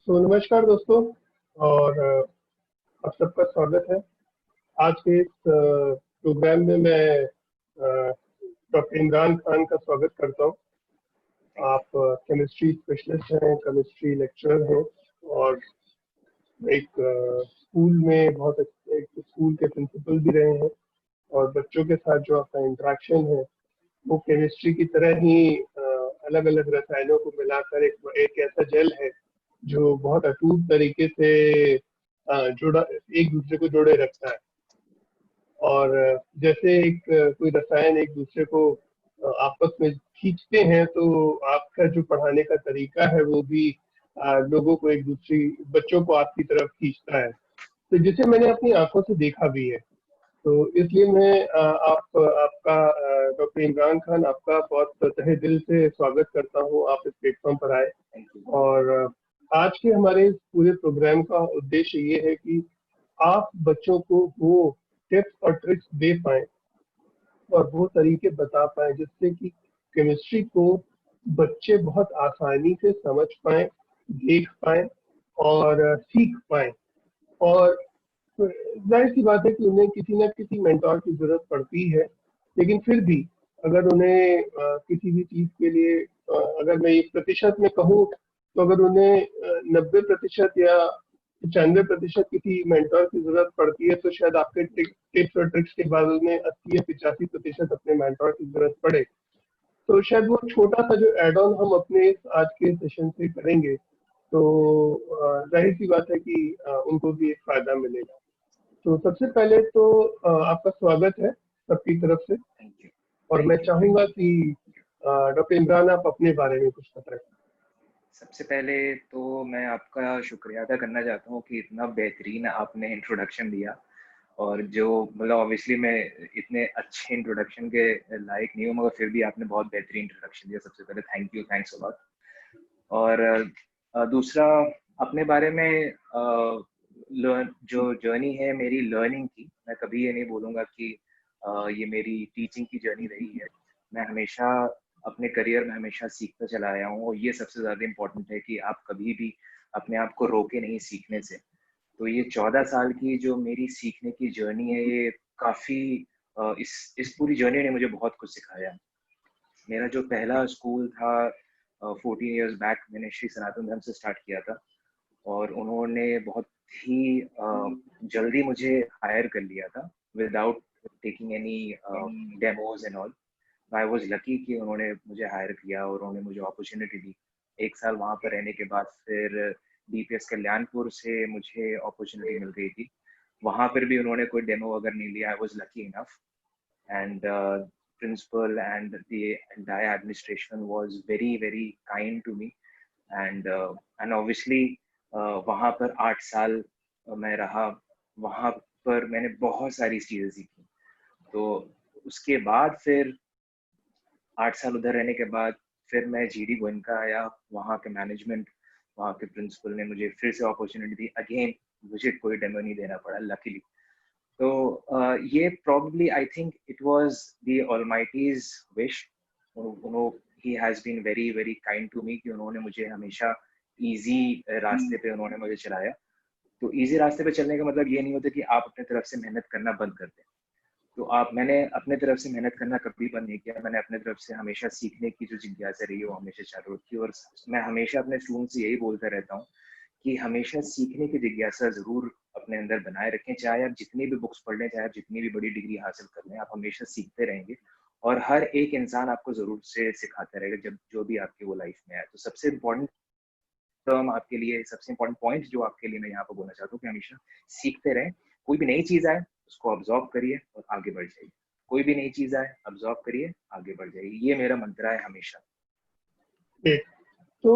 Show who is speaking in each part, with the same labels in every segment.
Speaker 1: नमस्कार दोस्तों। और आप सबका स्वागत है। आज के इस प्रोग्राम में मैं डॉक्टर इमरान खान का स्वागत करता हूँ। आप केमिस्ट्री स्पेशलिस्ट हैं, केमिस्ट्री लेक्चरर हैं और एक स्कूल में एक स्कूल के प्रिंसिपल भी रहे हैं। और बच्चों के साथ जो आपका इंटरेक्शन है वो केमिस्ट्री की तरह ही अलग अलग रसायनों को मिलाकर एक ऐसा जेल है जो बहुत अटूट तरीके से जुड़ा एक दूसरे को जोड़े रखता है। और जैसे कोई रसायन एक दूसरे को आपस में खींचते हैं, तो आपका जो पढ़ाने का तरीका है वो भी लोगों को बच्चों को आपकी तरफ खींचता है, तो जिसे मैंने अपनी आंखों से देखा भी है। तो इसलिए मैं आपका डॉक्टर इमरान खान, आपका बहुत तहे दिल से स्वागत करता हूँ। आप इस प्लेटफॉर्म पर आए। और आज के हमारे इस पूरे प्रोग्राम का उद्देश्य ये है कि आप बच्चों को वो टिप्स और ट्रिक्स दे पाएं और वो तरीके बता पाएं जिससे कि केमिस्ट्री को बच्चे बहुत आसानी से समझ पाएं, देख पाएं और सीख पाएं। और जाहिर सी बात है कि उन्हें किसी न किसी मेंटोर की जरूरत पड़ती है, लेकिन फिर भी अगर उन्हें किसी भी चीज के लिए अगर मैं 1% में कहूँ, तो अगर उन्हें 90% या 95% किसी मेंटोर की जरूरत पड़ती है, तो शायद आपके टिप्स और ट्रिक्स के बाद उन्हें 80 या 85% अपने मेंटोर की जरूरत पड़े। तो शायद वो छोटा सा जो एड ऑन हम अपने आज के सेशन से करेंगे, तो जाहिर सी बात है कि उनको भी एक फायदा मिलेगा। तो सबसे पहले तो आपका स्वागत है सबकी तरफ से। और मैं चाहूंगा कि डॉक्टर इमरान, आप अपने बारे में कुछ बताएं।
Speaker 2: सबसे पहले तो मैं आपका शुक्रिया अदा करना चाहता हूँ कि इतना बेहतरीन आपने इंट्रोडक्शन दिया। और जो मतलब ऑब्वियसली मैं इतने अच्छे इंट्रोडक्शन के लायक नहीं हूँ, मगर फिर भी आपने बहुत बेहतरीन इंट्रोडक्शन दिया। सबसे पहले thank you, thanks a lot. और दूसरा, अपने बारे में जो जर्नी है मेरी लर्निंग की, मैं कभी ये नहीं बोलूँगा कि ये मेरी टीचिंग की जर्नी रही है। मैं हमेशा अपने करियर में हमेशा सीखता चला आया हूँ, और ये सबसे ज़्यादा इम्पोर्टेंट है कि आप कभी भी अपने आप को रोके नहीं सीखने से। तो ये 14 साल की जो मेरी सीखने की जर्नी है, ये काफ़ी इस पूरी जर्नी ने मुझे बहुत कुछ सिखाया। मेरा जो पहला स्कूल था 14 इयर्स बैक, मैंने श्री सनातन धर्म से स्टार्ट किया था। और उन्होंने बहुत ही जल्दी मुझे हायर कर लिया था without taking any demos and all. I was lucky कि उन्होंने मुझे हायर किया और उन्होंने मुझे अपॉर्चुनिटी दी। 1 साल वहाँ पर रहने के बाद फिर डीपीएस कल्याणपुर से मुझे अपॉर्चुनिटी मिल गई थी। वहाँ पर भी उन्होंने कोई डेमो वगैरह नहीं लिया। I was lucky enough, and principal and the entire administration was very kind to me. And obviously वहाँ पर 8 साल मैं रहा। वहाँ पर मैंने बहुत सारी चीज़ें सीखी। तो उसके बाद फिर 8 साल उधर रहने के बाद फिर मैं जीडी गोयनका आया। वहाँ के मैनेजमेंट, वहाँ के प्रिंसिपल ने मुझे फिर से अपॉर्चुनिटी दी। अगेन मुझे कोई डेमो नहीं देना पड़ा, लकीली। तो ये probably I think it was the Almighty's wish. He has been very kind to me कि उन्होंने मुझे हमेशा इजी रास्ते पे उन्होंने मुझे चलाया। तो इजी रास्ते पे चलने का मतलब ये नहीं होता कि आप अपने तरफ से मेहनत करना बंद कर दें। तो मैंने अपने तरफ से मेहनत करना कभी बंद नहीं किया। मैंने अपने तरफ से हमेशा सीखने की जो जिज्ञासा रही है वो हमेशा चालू रखी। और मैं हमेशा अपने स्टूडेंट से यही बोलता रहता हूँ कि हमेशा सीखने की जिज्ञासा जरूर अपने अंदर बनाए रखें। चाहे आप जितनी भी बुक्स पढ़ लें, चाहे आप जितनी भी बड़ी डिग्री हासिल कर लें, आप हमेशा सीखते रहेंगे। और हर एक इंसान आपको जरूर से सिखाता रहेगा, जब जो भी आपकी वो लाइफ में आए। तो सबसे इम्पोर्टेंट टर्म आपके लिए, सबसे इम्पोर्टेंट पॉइंट जो आपके लिए मैं यहाँ पर बोलना चाहता हूँ कि हमेशा सीखते रहें। कोई भी नई चीज आए उसको ऑब्जॉर्व करिए और आगे बढ़ जाइए। कोई भी नई चीज आए ऑब्जॉर्व करिए, आगे बढ़ जाइए। ये मेरा मंत्र है हमेशा।
Speaker 1: तो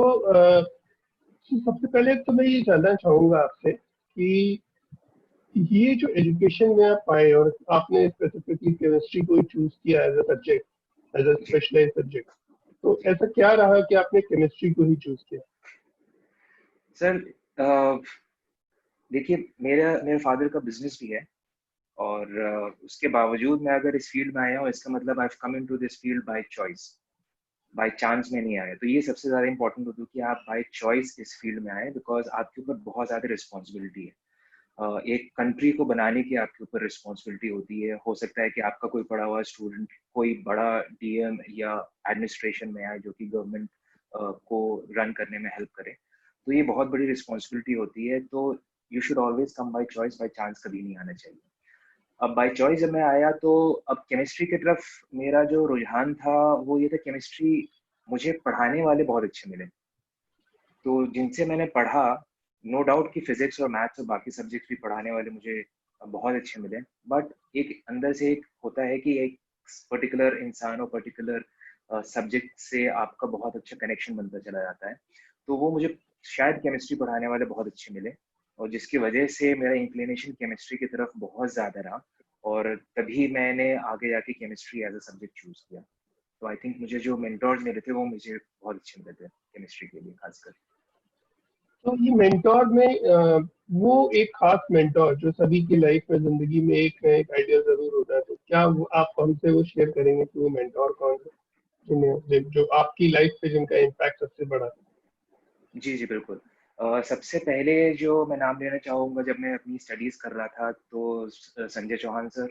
Speaker 1: सबसे पहले तो मैं ये जानना चाहूंगा आपसे कि ये जो एजुकेशन में आप आए और आपने स्पेसिफिकली केमिस्ट्री को चूज किया as a subject, as a specialised subject, तो ऐसा क्या रहा कि आपने केमिस्ट्री को ही चूज किया?
Speaker 2: सर देखिए, मेरे फादर का बिजनेस भी है। और उसके बावजूद मैं अगर इस फील्ड में आया हूँ, इसका मतलब I have come into this field by choice. By chance में नहीं आए। तो ये सबसे ज़्यादा इंपॉर्टेंट होता है कि आप बाय चॉइस इस फील्ड में आए, बिकॉज आपके ऊपर बहुत ज़्यादा रिस्पॉन्सिबिलिटी है। एक कंट्री को बनाने की आपके ऊपर रिस्पॉन्सिबिलिटी होती है। हो सकता है कि आपका कोई पढ़ा हुआ स्टूडेंट कोई बड़ा डीएम या एडमिनिस्ट्रेशन में आए जो कि गवर्नमेंट को रन करने में हेल्प करे। तो ये बहुत बड़ी रिस्पॉन्सिबिलिटी होती है। तो you should always come by choice, by chance कभी नहीं आना चाहिए। अब बाय चॉइस जब मैं आया तो अब केमिस्ट्री की तरफ मेरा जो रुझान था वो ये था, केमिस्ट्री मुझे पढ़ाने वाले बहुत अच्छे मिले। तो जिनसे मैंने पढ़ा, नो डाउट कि फिजिक्स और मैथ्स और बाकी सब्जेक्ट्स भी पढ़ाने वाले मुझे बहुत अच्छे मिले, बट एक अंदर से एक होता है कि एक पर्टिकुलर इंसान और पर्टिकुलर सब्जेक्ट से आपका बहुत अच्छा कनेक्शन बनता चला जाता है। तो वो मुझे शायद केमिस्ट्री पढ़ाने वाले बहुत अच्छे मिले, और जिसकी वजह से मेरा इंक्लिनेशन केमिस्ट्री की तरफ बहुत ज़्यादा रहा, और तभी मैंने आगे जाके chemistry as a subject choose किया। तो आई थिंक मुझे जो मेंटोर्स मिले थे वो मुझे बहुत अच्छे मिले थे केमिस्ट्री के लिए खासकर।
Speaker 1: तो ये मेंटोर में वो एक खास मेंटोर जो सभी की लाइफ में जिंदगी में एक ना एक आइडिया जरूर होता है, तो क्या वो आप हमसे वो शेयर करेंगे कि वो मेंटोर कौन है जो आपकी लाइफ पे जिनका इम्पैक्ट सबसे बड़ा है?
Speaker 2: जी, जी, बिल्कुल। सबसे पहले जो मैं नाम लेना चाहूँगा, जब मैं अपनी स्टडीज़ कर रहा था तो संजय चौहान सर।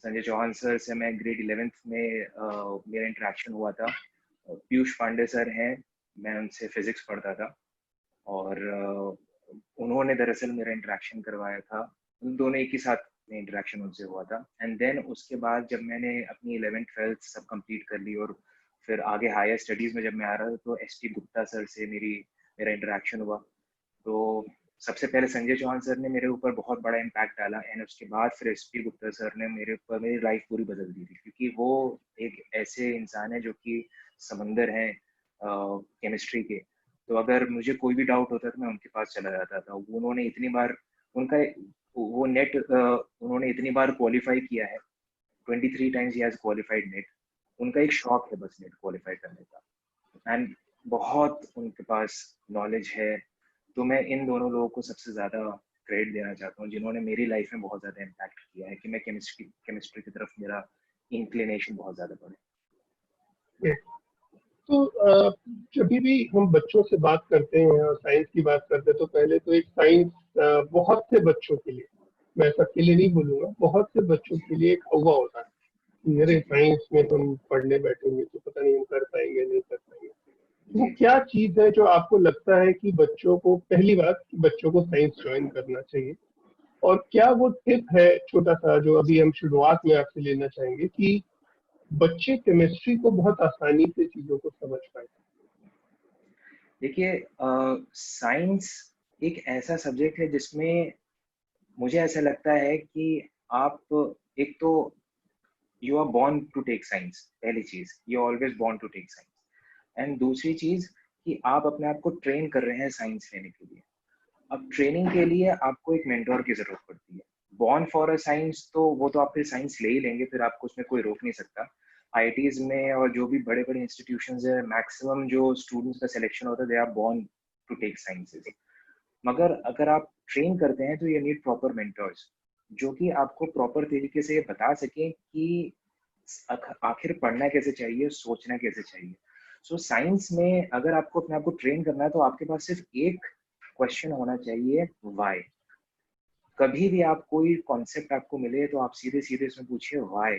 Speaker 2: संजय चौहान सर से मैं ग्रेड 11th में मेरा इंटरेक्शन हुआ था। पीयूष पांडे सर हैं, मैं उनसे फिज़िक्स पढ़ता था, और उन्होंने दरअसल मेरा इंटरेक्शन करवाया था। उन दोनों एक ही साथ में इंटरेक्शन उनसे हुआ था। एंड देन उसके बाद जब मैंने अपनी 11th-12th सब कंप्लीट कर ली और फिर आगे हायर स्टडीज़ में जब मैं आ रहा था, तो एसटी गुप्ता सर से मेरा इंटरेक्शन हुआ। तो सबसे पहले संजय चौहान सर ने मेरे ऊपर बहुत बड़ा इम्पैक्ट डाला, एंड उसके बाद फिर एसपी गुप्ता सर ने मेरे ऊपर मेरी लाइफ पूरी बदल दी थी, क्योंकि वो एक ऐसे इंसान है जो कि समंदर हैं केमिस्ट्री के। तो अगर मुझे कोई भी डाउट होता था मैं उनके पास चला जाता था। उन्होंने इतनी बार उनका वो नेट उन्होंने इतनी बार क्वालिफाई किया है, 23 times he has qualified net. उनका एक शौक है बस नेट क्वालिफाई करने का, एंड बहुत उनके पास नॉलेज है। तो मैं इन दोनों लोगों को सबसे ज़्यादा क्रेडिट देना चाहता हूँ, जिन्होंने मेरी लाइफ में बहुत ज़्यादा इम्पैक्ट किया है कि मैं केमिस्ट्री की तरफ मेरा इंक्लिनेशन बहुत ज़्यादा बढ़े।
Speaker 1: तो जब भी हम बच्चों से बात करते हैं और साइंस की बात करते हैं, तो पहले तो एक साइंस बहुत से बच्चों के लिए, मैं सबके लिए नहीं बोलूंगा, बहुत से बच्चों के लिए एक हवा होता है कि अरे
Speaker 2: जी,
Speaker 1: साइंस में तुम पढ़ने बैठेंगे तो पता नहीं हम कर पाएंगे नहीं कर पाएंगे। वो
Speaker 2: जी,
Speaker 1: क्या चीज है जो आपको लगता है कि बच्चों को, पहली बात कि बच्चों को साइंस ज्वाइन करना चाहिए, और क्या वो टिप है छोटा सा जो अभी हम शुरुआत में आपसे लेना चाहेंगे कि बच्चे केमिस्ट्री को बहुत आसानी से चीजों को समझ पाए?
Speaker 2: देखिए, साइंस एक ऐसा सब्जेक्ट है जिसमें मुझे ऐसा लगता है कि आप, एक तो you are born to take science, पहली चीज you always born to take science. And दूसरी चीज कि आप अपने आप को ट्रेन कर रहे हैं साइंस लेने के लिए। अब ट्रेनिंग के लिए आपको एक मेंटोर की जरूरत पड़ती है। बॉर्न फॉर अ साइंस, तो वो तो आप फिर साइंस ले ही लेंगे, फिर आपको उसमें कोई रोक नहीं सकता। आईआईटीज में और जो भी बड़े बड़े इंस्टीट्यूशंस है, मैक्सिमम जो स्टूडेंट्स का सिलेक्शन होता है they are born to take sciences. मगर अगर आप ट्रेन करते हैं तो यू नीड प्रॉपर मेंटर्स, जो कि आपको प्रॉपर तरीके से ये बता सकें कि आखिर पढ़ना कैसे चाहिए, सोचना कैसे चाहिए। सो साइंस में अगर आपको अपने आप को ट्रेन करना है तो आपके पास सिर्फ एक क्वेश्चन होना चाहिए, व्हाई। कभी भी आप कोई कॉन्सेप्ट आपको मिले तो आप सीधे सीधे इसमें पूछिए व्हाई।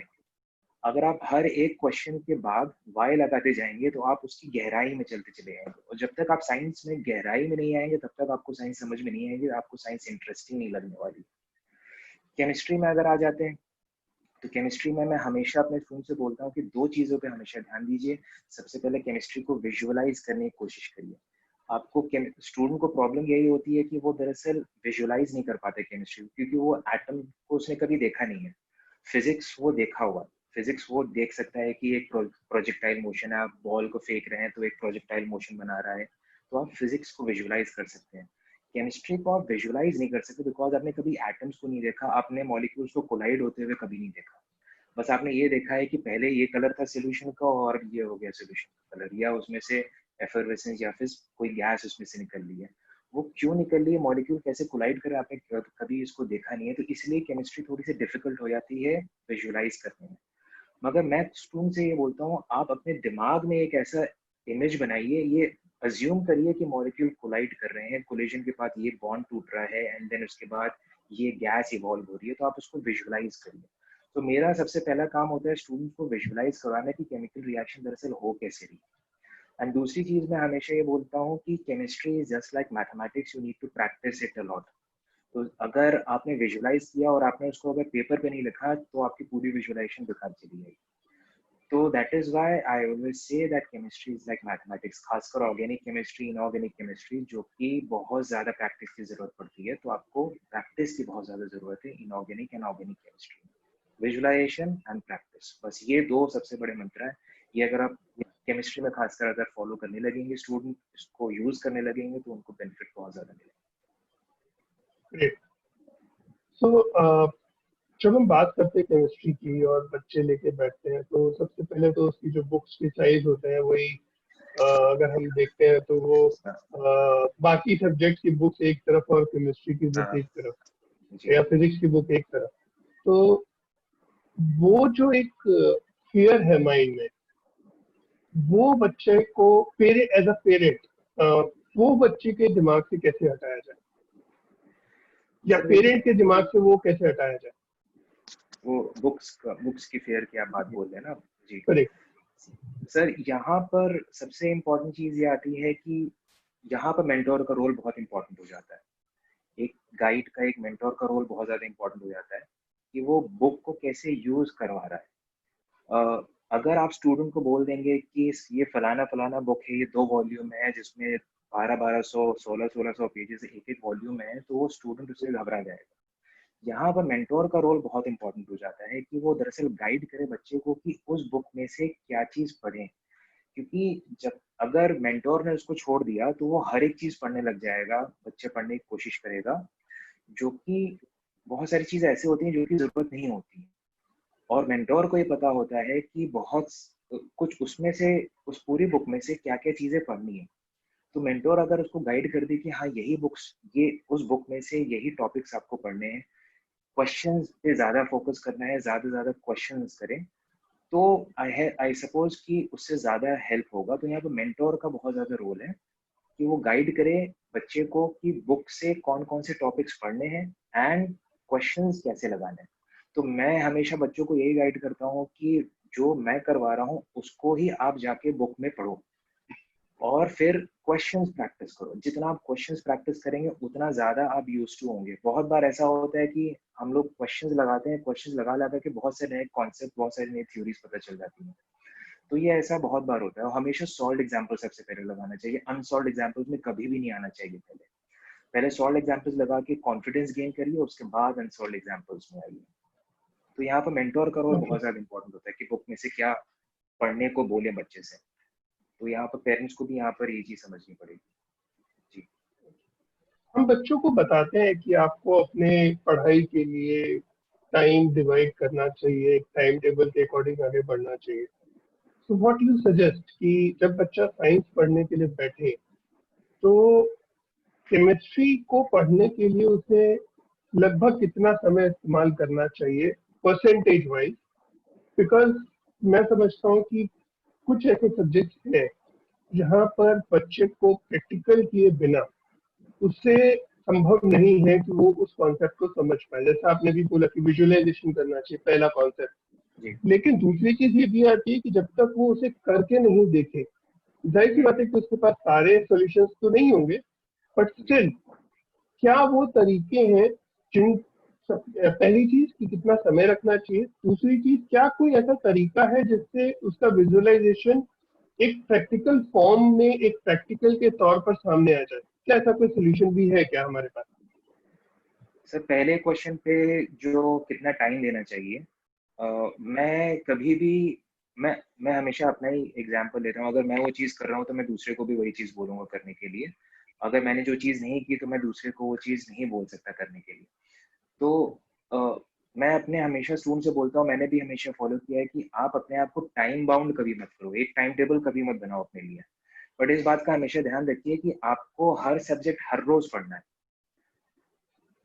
Speaker 2: अगर आप हर एक क्वेश्चन के बाद व्हाई लगाते जाएंगे तो आप उसकी गहराई में चलते चले जाएंगे, और जब तक आप साइंस में गहराई में नहीं आएंगे तब तक आपको साइंस समझ में नहीं आएगी, आपको साइंस इंटरेस्टिंग नहीं लगने वाली। केमिस्ट्री में अगर आ जाते हैं, तो केमिस्ट्री में मैं हमेशा अपने स्टूडेंट से बोलता हूँ कि दो चीज़ों पे हमेशा ध्यान दीजिए। सबसे पहले केमिस्ट्री को विजुअलाइज करने की कोशिश करिए। आपको स्टूडेंट को प्रॉब्लम यही होती है कि वो दरअसल विजुअलाइज नहीं कर पाते केमिस्ट्री, क्योंकि वो एटम को उसने कभी देखा नहीं है। फिजिक्स वो देखा हुआ, फिजिक्स वो देख सकता है कि एक प्रोजेक्टाइल मोशन है, आप बॉल को फेंक रहे हैं तो एक प्रोजेक्टाइल मोशन बना रहा है। तो आप फिजिक्स को विजुअलाइज कर सकते हैं। केमिस्ट्री को आप विजुअलाइज नहीं कर सकते, बिकॉज आपने कभी एटम्स को नहीं देखा, आपने मॉलिक्यूल्स को कोलाइड होते हुए कभी नहीं देखा। बस आपने ये देखा है कि पहले ये कलर था सोल्यूशन का और ये हो गया सोल्यूशन का कलर, या उसमें से एफरवेसेंस या फिर कोई गैस उसमें से निकल रही है। वो क्यों निकल रही है, मॉलिक्यूल कैसे कोलाइड कर, आपने कभी इसको देखा नहीं है, तो इसलिए केमिस्ट्री थोड़ी सी डिफिकल्ट हो जाती है विजुअलाइज करने में। मगर मैं स्टूडेंट से ये बोलता हूँ, आप अपने दिमाग में एक ऐसा इमेज बनाइए, ये अज्यूम करिए कि मॉलिक्यूल कोलाइड कर रहे हैं, कोलिजन के बाद ये बॉन्ड टूट रहा है एंड देन उसके बाद ये गैस इवॉल्व हो रही है, तो आप उसको विजुअलाइज करिए। तो मेरा सबसे पहला काम होता है स्टूडेंट्स को विजुअलाइज करवाना कि केमिकल रिएक्शन दरअसल हो कैसे रही। एंड दूसरी चीज मैं हमेशा ये बोलता हूँ कि chemistry is just like mathematics, you need to practise it a lot. तो अगर आपने विजुअलाइज किया और आपने उसको अगर पेपर पे नहीं लिखा तो आपकी पूरी विजुअलाइजेशन बेकार चली जाएगी। तो that is why I always say that chemistry is like mathematics, खासकर ऑर्गेनिक केमिस्ट्री, इनऑर्गेनिक केमिस्ट्री, जो कि बहुत ज्यादा प्रैक्टिस की जरूरत पड़ती है। तो आपको प्रैक्टिस की बहुत ज्यादा जरूरत है इनऑर्गेनिक एंड ऑर्गेनिक केमिस्ट्री में। विजुअलाइजेशन एंड प्रैक्टिस, बस ये दो सबसे बड़े मंत्र है। ये अगर आप केमिस्ट्री में खासकर अगर फॉलो करने लगेंगे, स्टूडेंट इसको यूज करने लगेंगे, तो उनको बेनिफिट बहुत ज्यादा मिलेगा।
Speaker 1: ग्रेट। सो जब हम बात करते हैं केमिस्ट्री की और बच्चे लेके बैठते हैं, तो सबसे पहले तो उसकी जो बुक्स की साइज होते हैं वही अगर हम देखते हैं तो वो बाकी सब्जेक्ट की बुक्स एक तरफ और केमिस्ट्री की बुक एक तरफ या फिजिक्स की बुक एक तरफ। तो वो जो एक फियर है माइंड में, वो बच्चे को एज अ पेरेंट वो बच्चे के दिमाग से कैसे हटाया जाए, या पेरेंट के दिमाग से वो कैसे हटाया जाए?
Speaker 2: वो बुक्स की फेयर की आप बात बोल रहे हैं ना जी।
Speaker 1: करेक्ट
Speaker 2: सर, यहाँ पर सबसे इम्पोर्टेंट चीज ये आती है कि यहाँ पर मेंटोर का रोल बहुत इंपॉर्टेंट हो जाता है। एक गाइड का, एक मेंटोर का रोल बहुत ज्यादा इंपॉर्टेंट हो जाता है कि वो बुक को कैसे यूज करवा रहा है। अगर आप स्टूडेंट को बोल देंगे कि ये फलाना फलाना बुक है, ये 2 वॉल्यूम है जिसमें 1200 1600 पेजेस एक एक वॉल्यूम है, तो वो स्टूडेंट उससे घबरा जाएगा। यहाँ पर मेंटोर का रोल बहुत इंपॉर्टेंट हो जाता है कि वो दरअसल गाइड करे बच्चे को कि उस बुक में से क्या चीज पढ़े। क्योंकि जब अगर मेंटोर ने उसको छोड़ दिया तो वो हर एक चीज पढ़ने लग जाएगा, बच्चे पढ़ने की कोशिश करेगा, जो कि बहुत सारी चीजें ऐसी होती हैं जो कि जरूरत नहीं होती। और मेंटोर को ये पता होता है कि बहुत कुछ उसमें से, उस पूरी बुक में से क्या क्या चीजें पढ़नी है। तो मेंटोर अगर उसको गाइड कर दे कि हाँ यही बुक्स, ये उस बुक में से यही टॉपिक्स आपको पढ़ने हैं, क्वेश्चंस पे ज्यादा फोकस करना है, ज्यादा ज्यादा क्वेश्चंस करें, तो आई सपोज कि उससे ज्यादा हेल्प होगा। तो यहाँ पे मेंटोर का बहुत ज्यादा रोल है कि वो गाइड करे बच्चे को कि बुक से कौन कौन से टॉपिक्स पढ़ने हैं एंड क्वेश्चंस कैसे लगाने हैं। तो मैं हमेशा बच्चों को यही गाइड करता हूँ कि जो मैं करवा रहा हूँ उसको ही आप जाके बुक में पढ़ो और फिर क्वेश्चंस प्रैक्टिस करो। जितना आप क्वेश्चंस प्रैक्टिस करेंगे उतना ज्यादा आप यूज टू होंगे। बहुत बार ऐसा होता है कि हम लोग क्वेश्चंस लगाते हैं, क्वेश्चंस लगा लगा के बहुत से नए कॉन्सेप्ट, बहुत सारी नई थ्योरीज पता चल जाती हैं। तो ये ऐसा बहुत बार होता है। और हमेशा सॉल्व एग्जाम्पल सबसे पहले लगाना चाहिए, अनसॉल्व एग्जाम्पल्स में कभी भी नहीं आना चाहिए। पहले पहले सॉल्व एग्जाम्पल्स लगा के कॉन्फिडेंस गेन करिए, उसके बाद अनसॉल्व एग्जाम्पल्स में आइए। तो यहाँ पर मेंटोर का रोल बहुत ज्यादा इंपॉर्टेंट होता है कि बुक में से क्या पढ़ने को बोले बच्चे से। तो यहाँ पर पेरेंट्स को भी यहाँ पर ये चीज समझनी पड़ेगी जी।
Speaker 1: हम बच्चों को बताते हैं कि आपको अपने पढ़ाई के लिए टाइम डिवाइड करना चाहिए, एक टाइम टेबल के अकॉर्डिंग आगे बढ़ना चाहिए। सो व्हाट यू सजेस्ट कि जब बच्चा साइंस पढ़ने के लिए बैठे तो केमिस्ट्री को पढ़ने के लिए उसे लगभग कितना समय इस्तेमाल करना चाहिए परसेंटेज वाइज? बिकॉज मैं समझता हूँ कि कुछ ऐसे सब्जेक्ट हैं जहाँ पर बच्चे को प्रैक्टिकल किए बिना उससे संभव नहीं है कि वो उस कॉन्सेप्ट को समझ पाए। जैसा आपने भी बोला कि विजुअलाइजेशन करना चाहिए, पहला कॉन्सेप्ट। लेकिन दूसरी चीज ये भी आती है कि जब तक वो उसे करके नहीं देखे, जाहिर सी बात है कि उसके पास सारे सॉल्यूशंस तो नहीं होंगे, बट स्टिल क्या वो तरीके हैं जिन, पहली चीज कि कितना समय रखना चाहिए, दूसरी चीज क्या कोई ऐसा तरीका है जिससे उसका विजुअलाइजेशन एक प्रैक्टिकल फॉर्म में, एक प्रैक्टिकल के तौर पर सामने आ जाए? क्या ऐसा कोई सोल्यूशन भी है क्या हमारे पास?
Speaker 2: सर, पहले क्वेश्चन पे जो कितना टाइम देना चाहिए, मैं कभी भी, मैं हमेशा अपना ही एग्जांपल लेता हूँ। अगर मैं वो चीज़ कर रहा हूँ तो मैं दूसरे को भी वही चीज़ बोलूँगा करने के लिए। अगर मैंने जो चीज़ नहीं की तो मैं दूसरे को वो चीज़ नहीं बोल सकता करने के लिए। तो अ, मैं अपने हमेशा स्टूडेंट से बोलता हूँ, मैंने भी हमेशा फॉलो किया है कि आप अपने आप को टाइम बाउंड कभी मत करो, एक टाइम टेबल कभी मत बनाओ अपने लिए। बट इस बात का हमेशा ध्यान रखिए कि आपको हर सब्जेक्ट हर रोज पढ़ना है।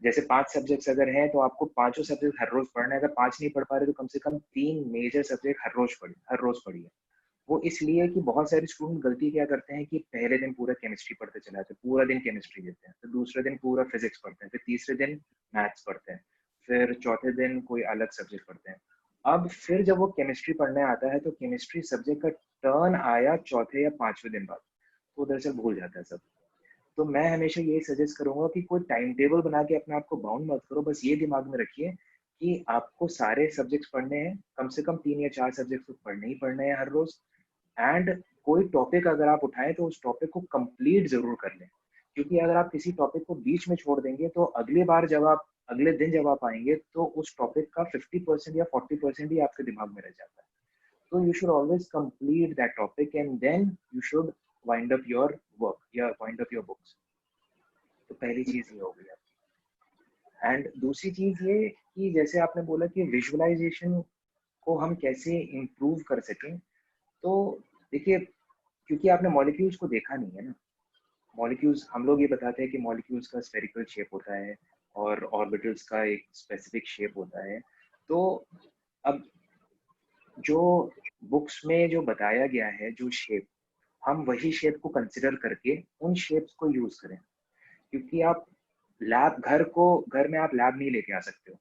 Speaker 2: जैसे 5 सब्जेक्ट्स अगर हैं तो आपको पांचों सब्जेक्ट हर रोज पढ़ना है। अगर 5 नहीं पढ़ पा रहे तो कम से कम 3 मेजर सब्जेक्ट हर रोज पढ़िए। वो इसलिए कि बहुत सारे स्टूडेंट गलती क्या करते हैं कि पहले दिन पूरा केमिस्ट्री पढ़ते चले जाते हैं, पूरा दिन केमिस्ट्री देते हैं, फिर दूसरे दिन पूरा फिजिक्स पढ़ते हैं, फिर तीसरे दिन मैथ्स पढ़ते हैं, फिर चौथे दिन कोई अलग सब्जेक्ट पढ़ते हैं। अब फिर जब वो केमिस्ट्री पढ़ने आता है तो केमिस्ट्री सब्जेक्ट का टर्न आया चौथे या पांचवें दिन बाद, तो दरअसल भूल जाता है सब। तो मैं हमेशा ये सजेस्ट करूंगा कि कोई टाइम टेबल बना के अपने आप को बाउंड मत करो, बस ये दिमाग में रखिए कि आपको सारे सब्जेक्ट्स पढ़ने हैं, कम से कम 3 या 4 सब्जेक्ट्स तो पढ़ने ही पढ़ने हैं हर रोज। एंड कोई टॉपिक अगर आप उठाएं तो उस टॉपिक को कंप्लीट जरूर कर लें, क्योंकि अगर आप किसी टॉपिक को बीच में छोड़ देंगे तो अगली बार जब आप अगले दिन जब आप आएंगे तो उस टॉपिक का 50% या 40% ही आपके दिमाग में रह जाता है। तो you should always complete that topic and then you should wind up your work या wind up your books। तो पहली चीज ये हो गई आपकी। एंड दूसरी चीज ये कि जैसे आपने बोला कि विजुअलाइजेशन को हम कैसे इम्प्रूव कर सकें, तो देखिए क्योंकि आपने मॉलिक्यूल्स को देखा नहीं है ना, मॉलिक्यूल्स हम लोग ये बताते हैं कि मॉलिक्यूल्स का स्फेरिकल शेप होता है और ऑर्बिटल्स का एक स्पेसिफिक शेप होता है। तो अब जो बुक्स में जो बताया गया है जो शेप, हम वही शेप को कंसिडर करके उन शेप्स को यूज करें, क्योंकि आप घर में आप लैब नहीं लेके आ सकते हो,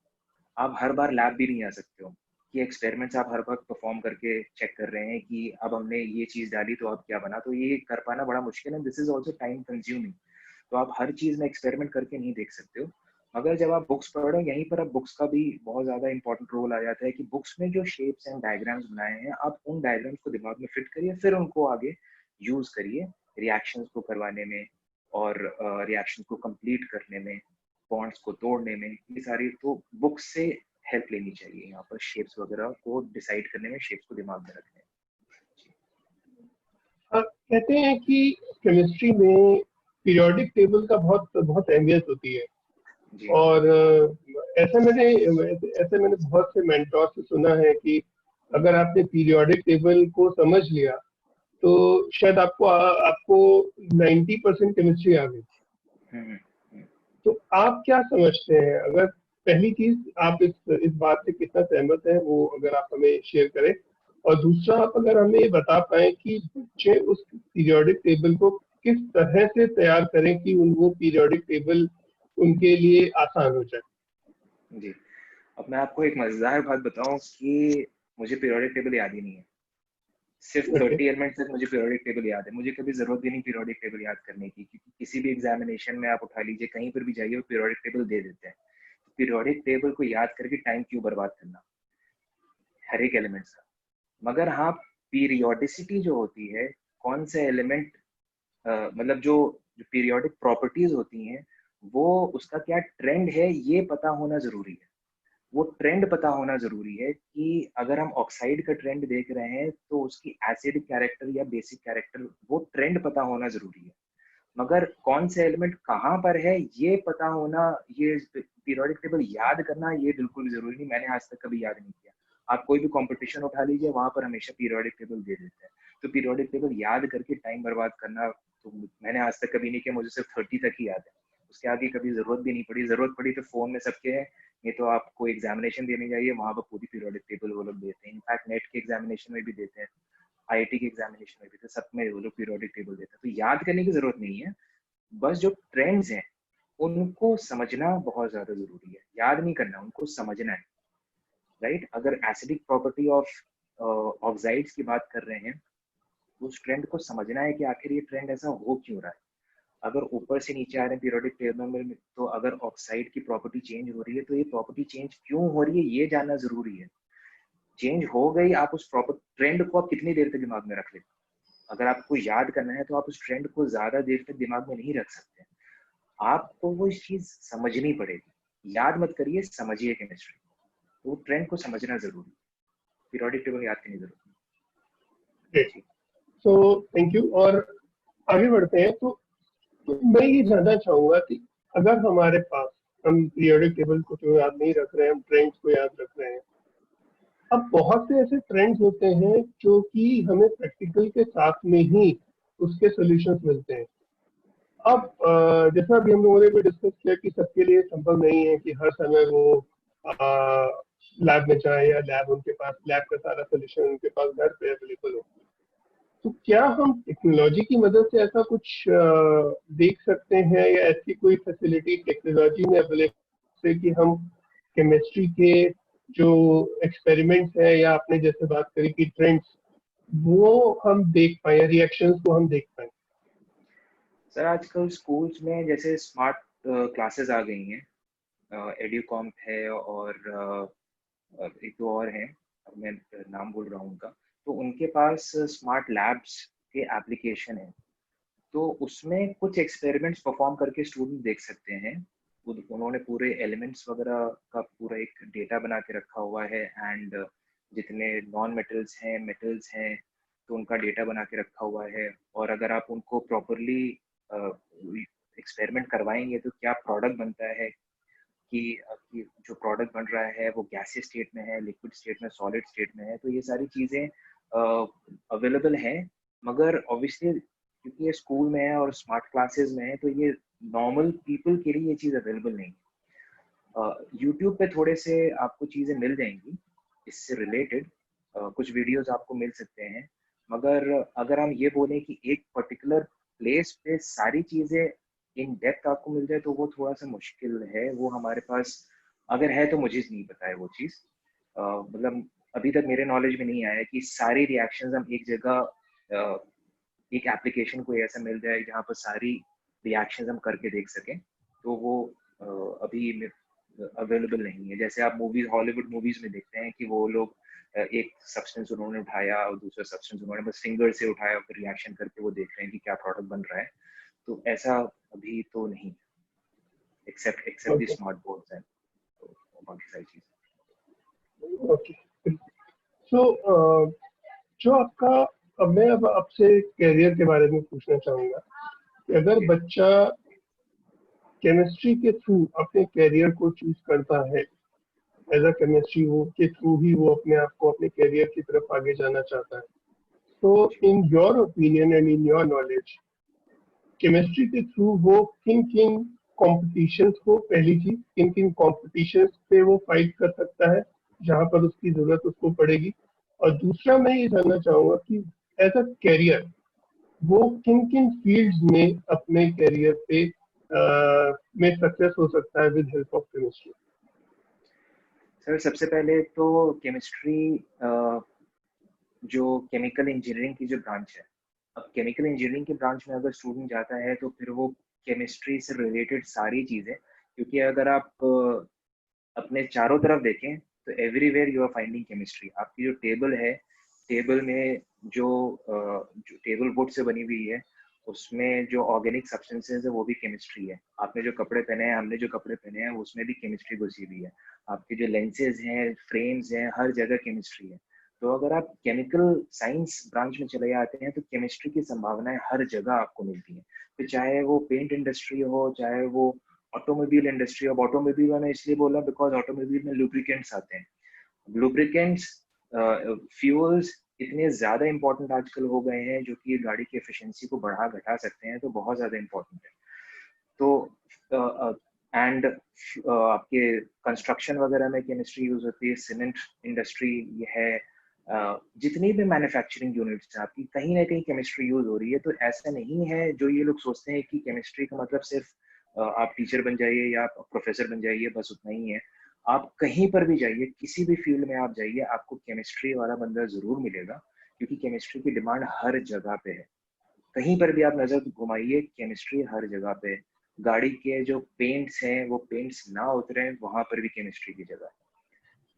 Speaker 2: आप हर बार लैब भी नहीं आ सकते हो कि एक्सपेरिमेंट्स आप हर वक्त परफॉर्म करके चेक कर रहे हैं कि अब हमने ये चीज डाली तो अब क्या बना, तो ये कर पाना बड़ा मुश्किल है। This is also time consuming. तो आप हर चीज में एक्सपेरिमेंट करके नहीं देख सकते हो। मगर जब आप बुक्स पढ़ो, यहीं पर अब बुक्स का भी बहुत ज्यादा इंपॉर्टेंट रोल आ जाता है कि बुक्स में जो शेप्स एंड डायग्राम्स बनाए हैं आप उन डायग्राम्स को दिमाग में फिट करिए, फिर उनको आगे यूज करिए रिएक्शंस को करवाने में और रिएक्शन को कंप्लीट करने में, बॉन्ड्स को तोड़ने में। ये सारी तो बुक से हेल्प लेनी चाहिए यहाँ पर शेप्स वगैरह को डिसाइड करने में, शेप्स को दिमाग में रखने में।
Speaker 1: कहते हैं कि केमिस्ट्री में पीरियोडिक टेबल का बहुत बहुत अहमियत होती है।
Speaker 2: जी।
Speaker 1: और ऐसे मैंने बहुत से मेंटोर से सुना है कि अगर आपने पीरियोडिक टेबल को समझ लिया तो शायद आपको 90% केमिस्ट्री आ गई। तो आप क्या समझते हैं, अगर पहली चीज आप इस बात से कितना सहमत हैं वो अगर आप हमें शेयर करें, और दूसरा आप अगर हमें ये बता पाए कि बच्चे उस पीरियोडिक टेबल को किस तरह से तैयार करें कि वो पीरियोडिक टेबल उनके लिए आसान हो जाए।
Speaker 2: जी, अब मैं आपको एक मजेदार बात बताऊं कि मुझे पीरियोडिक टेबल याद ही नहीं है। सिर्फ 30 एलिमेंट्स तक मुझे पीरियोडिक टेबल याद है। मुझे कभी जरूरत भी नहीं पीरियोडिक टेबल याद करने की, क्योंकि किसी भी एग्जामिनेशन में आप उठा लीजिए, कहीं पर भी जाइए, वो पीरियोडिक टेबल दे देते हैं। पीरियोडिक टेबल को याद करके टाइम क्यों बर्बाद करना हर एक एलिमेंट्स का। मगर हाँ, पीरियोडिसिटी जो होती है, कौन से एलिमेंट मतलब जो पीरियोडिक प्रॉपर्टीज होती हैं, वो उसका क्या ट्रेंड है ये पता होना जरूरी है। वो ट्रेंड पता होना जरूरी है कि अगर हम ऑक्साइड का ट्रेंड देख रहे हैं तो उसकी एसिडिक कैरेक्टर या बेसिक कैरेक्टर, वो ट्रेंड पता होना जरूरी है। मगर कौन से एलिमेंट कहाँ पर है ये पता होना, ये पीरियोडिक टेबल याद करना, ये बिल्कुल भी जरूरी नहीं। मैंने आज तक कभी याद नहीं किया। आप कोई भी कंपटीशन उठा लीजिए, वहां पर हमेशा पीरियोडिक टेबल दे देते हैं। तो पीरियोडिक टेबल याद करके टाइम बर्बाद करना तो मैंने आज तक कभी नहीं किया। मुझे सिर्फ 30 तक ही याद है, उसके आगे कभी जरूरत भी नहीं पड़ी। जरूरत पड़ी तो फोन में सबके है, ये तो आपको एग्जामिनेशन देने जाइए, वहां पर पूरी पीरियोडिक टेबल वो लोग देते हैं। इनफैक्ट नेट के एग्जामिनेशन में भी देते हैं, आईआईटी के एग्जामिनेशन में भी, तो सब में वो लोग पीरियोडिक टेबल देते हैं। तो याद करने की जरूरत नहीं है, बस जो ट्रेंड्स हैं उनको समझना बहुत ज्यादा जरूरी है। याद नहीं करना, उनको समझना है, राइट। अगर एसिडिक प्रॉपर्टी ऑफ ऑक्साइड्स की बात कर रहे हैं तो उस ट्रेंड को समझना है कि आखिर ये ट्रेंड ऐसा हो क्यों रहा है। अगर ऊपर से नीचे आ रहे हैं पीरियोडिक टेबल में, तो अगर ऑक्साइड की प्रॉपर्टी चेंज हो रही है तो ये प्रॉपर्टी चेंज क्यों हो रही है ये जानना जरूरी है। चेंज हो गई, आप उस प्रॉपर ट्रेंड को आप कितनी देर तक दिमाग में रख लेते। अगर आपको याद करना है तो आप उस ट्रेंड को ज्यादा देर तक दिमाग में नहीं रख सकते। आपको वो चीज समझनी पड़ेगी। याद मत करिए, समझिए केमिस्ट्री। तो ट्रेंड को समझना जरूरी, पीरियोडिक टेबल याद करनी जरूरी।
Speaker 1: तो थैंक यू। और आगे बढ़ते हैं। तो मैं ये जानना चाहूंगा कि अगर हमारे पास, हम पीरियोडिक टेबल को तो याद नहीं रख रहे हैं, हम ट्रेंड्स को याद रख रहे हैं। अब बहुत से ऐसे ट्रेंड्स होते हैं जो कि हमें प्रैक्टिकल के साथ में ही उसके सॉल्यूशंस मिलते हैं। अब जैसा अभी हम लोगों ने भी डिस्कस किया कि सबके लिए संभव नहीं है कि हर समय वो लैब में जाए या लैब उनके पास लैब का सारा सोल्यूशन उनके पास घर पे अवेलेबल हो। तो क्या हम टेक्नोलॉजी की मदद से ऐसा कुछ देख सकते हैं या ऐसी कोई फैसिलिटी टेक्नोलॉजी में अवेलेबल है कि हम केमिस्ट्री के जो एक्सपेरिमेंट्स है या आपने जैसे बात करी कि ट्रेंड्स वो हम देख पाए, रिएक्शंस को हम देख पाए?
Speaker 2: सर आजकल स्कूल्स में जैसे स्मार्ट क्लासेस आ गई हैं, एड्यूकॉम है और एक दो और हैं, अब मैं नाम बोल रहा हूँ उनका। तो उनके पास स्मार्ट लैब्स के एप्लीकेशन है, तो उसमें कुछ एक्सपेरिमेंट्स परफॉर्म करके स्टूडेंट देख सकते हैं। उन्होंने पूरे एलिमेंट्स वगैरह का पूरा एक डेटा बना के रखा हुआ है, एंड जितने नॉन मेटल्स हैं, मेटल्स हैं, तो उनका डेटा बना के रखा हुआ है। और अगर आप उनको प्रॉपरली एक्सपेरिमेंट करवाएंगे तो क्या प्रोडक्ट बनता है, कि जो प्रोडक्ट बन रहा है वो गैसीय स्टेट में है, लिक्विड स्टेट में, सॉलिड स्टेट में है। तो ये सारी चीज़ें अवेलेबल हैं, मगर ऑब्वियसली क्योंकि ये स्कूल में है और स्मार्ट क्लासेस में है, तो ये नॉर्मल पीपल के लिए ये चीज़ अवेलेबल नहीं है। यूट्यूब पे थोड़े से आपको चीज़ें मिल जाएंगी इससे रिलेटेड, कुछ वीडियोस आपको मिल सकते हैं। मगर अगर हम ये बोलें कि एक पर्टिकुलर प्लेस पे सारी चीज़ें इन डेप्थ आपको मिल जाए, तो वो थोड़ा सा मुश्किल है। वो हमारे पास अगर है तो मुझे नहीं पता है वो चीज़। मतलब अभी तक मेरे नॉलेज में नहीं आया कि सारी रिएक्शंस हम एक जगह एक एप्लीकेशन कोई ऐसा मिल जाए जहाँ पर सारी रिएक्शंस हम करके देख सकें। तो वो अभी अवेलेबल नहीं है। जैसे आप मूवीज, हॉलीवुड मूवीज में देखते हैं कि वो लोग एक सब्सटेंस उन्होंने उठाया और दूसरा सब्सटेंस उन्होंने बस फिंगर से उठाया, फिर रिएक्शन करके वो देख रहे हैं कि क्या प्रोडक्ट बन रहा है। तो ऐसा अभी तो नहीं, except except the
Speaker 1: okay,
Speaker 2: smart boards हैं, तो बाकी सारी चीज़।
Speaker 1: ओके। सो जो आपका, अब मैं अब आपसे करियर के बारे में पूछना चाहूंगा कि अगर
Speaker 2: ओके।
Speaker 1: बच्चा केमिस्ट्री के थ्रू अपने करियर को चूज करता है, एज अ केमिस्ट्री वो के थ्रू ही वो अपने आप को अपने करियर की तरफ आगे जाना चाहता है, तो in your opinion and in your knowledge chemistry के थ्रू वो किन किन कॉम्पिटिशन्स को, पहली चीज किन किन कॉम्पिटिशन्स पे वो फाइट कर सकता है जहां पर उसकी जरूरत उसको पड़ेगी, और दूसरा मैं ये जानना चाहूंगा कि एज अ कैरियर वो किन किन फील्ड्स में अपने करियर पे में सक्सेस हो सकता है with help of chemistry?
Speaker 2: Sir सबसे पहले तो केमिस्ट्री, जो केमिकल इंजीनियरिंग की जो ब्रांच है, अब केमिकल इंजीनियरिंग की ब्रांच में अगर स्टूडेंट जाता है तो फिर वो केमिस्ट्री से रिलेटेड सारी चीज़ें, क्योंकि अगर आप अपने चारों तरफ देखें तो everywhere you are finding chemistry. आपकी जो टेबल है, टेबल में जो टेबल वुड से बनी हुई है, उसमें जो ऑर्गेनिक सब्सटेंसेस है वो भी केमिस्ट्री है। आपने जो कपड़े पहने हैं, हमने जो कपड़े पहने हैं, उसमें भी केमिस्ट्री घुसी हुई है। आपके जो लेंसेज हैं, फ्रेम्स हैं, हर जगह केमिस्ट्री है। तो अगर आप केमिकल साइंस ब्रांच में चले जाते हैं तो केमिस्ट्री की संभावनाएं हर जगह आपको मिलती हैं। फिर चाहे वो पेंट इंडस्ट्री हो, चाहे वो ऑटोमोबाइल इंडस्ट्री। अब ऑटोमोबाइल मैंने इसलिए बोला बिकॉज ऑटोमोबाइल में लुब्रिकेंट्स आते हैं। लुब्रिकेंट्स, फ्यूल्स इतने ज्यादा इंपॉर्टेंट आजकल हो गए हैं जो कि गाड़ी की एफिशिएंसी को बढ़ा घटा सकते हैं, तो बहुत ज्यादा इंपॉर्टेंट है। तो एंड आपके कंस्ट्रक्शन वगैरह में केमिस्ट्री यूज होती है, सीमेंट इंडस्ट्री ये है, जितनी भी मैन्युफैक्चरिंग यूनिट्स हैं आपकी, कहीं ना कहीं केमिस्ट्री यूज हो रही है। तो ऐसा नहीं है जो ये लोग सोचते हैं कि केमिस्ट्री का मतलब सिर्फ आप टीचर बन जाइए या आप प्रोफेसर बन जाइए, बस उतना ही है। आप कहीं पर भी जाइए, किसी भी फील्ड में आप जाइए, आपको केमिस्ट्री वाला बंदा जरूर मिलेगा, क्योंकि केमिस्ट्री की डिमांड हर जगह पे है। कहीं पर भी आप नजर घुमाइए, केमिस्ट्री हर जगह पे है। गाड़ी के जो पेंट्स हैं वो पेंट्स ना उतरे, वहां पर भी केमिस्ट्री की जगह है।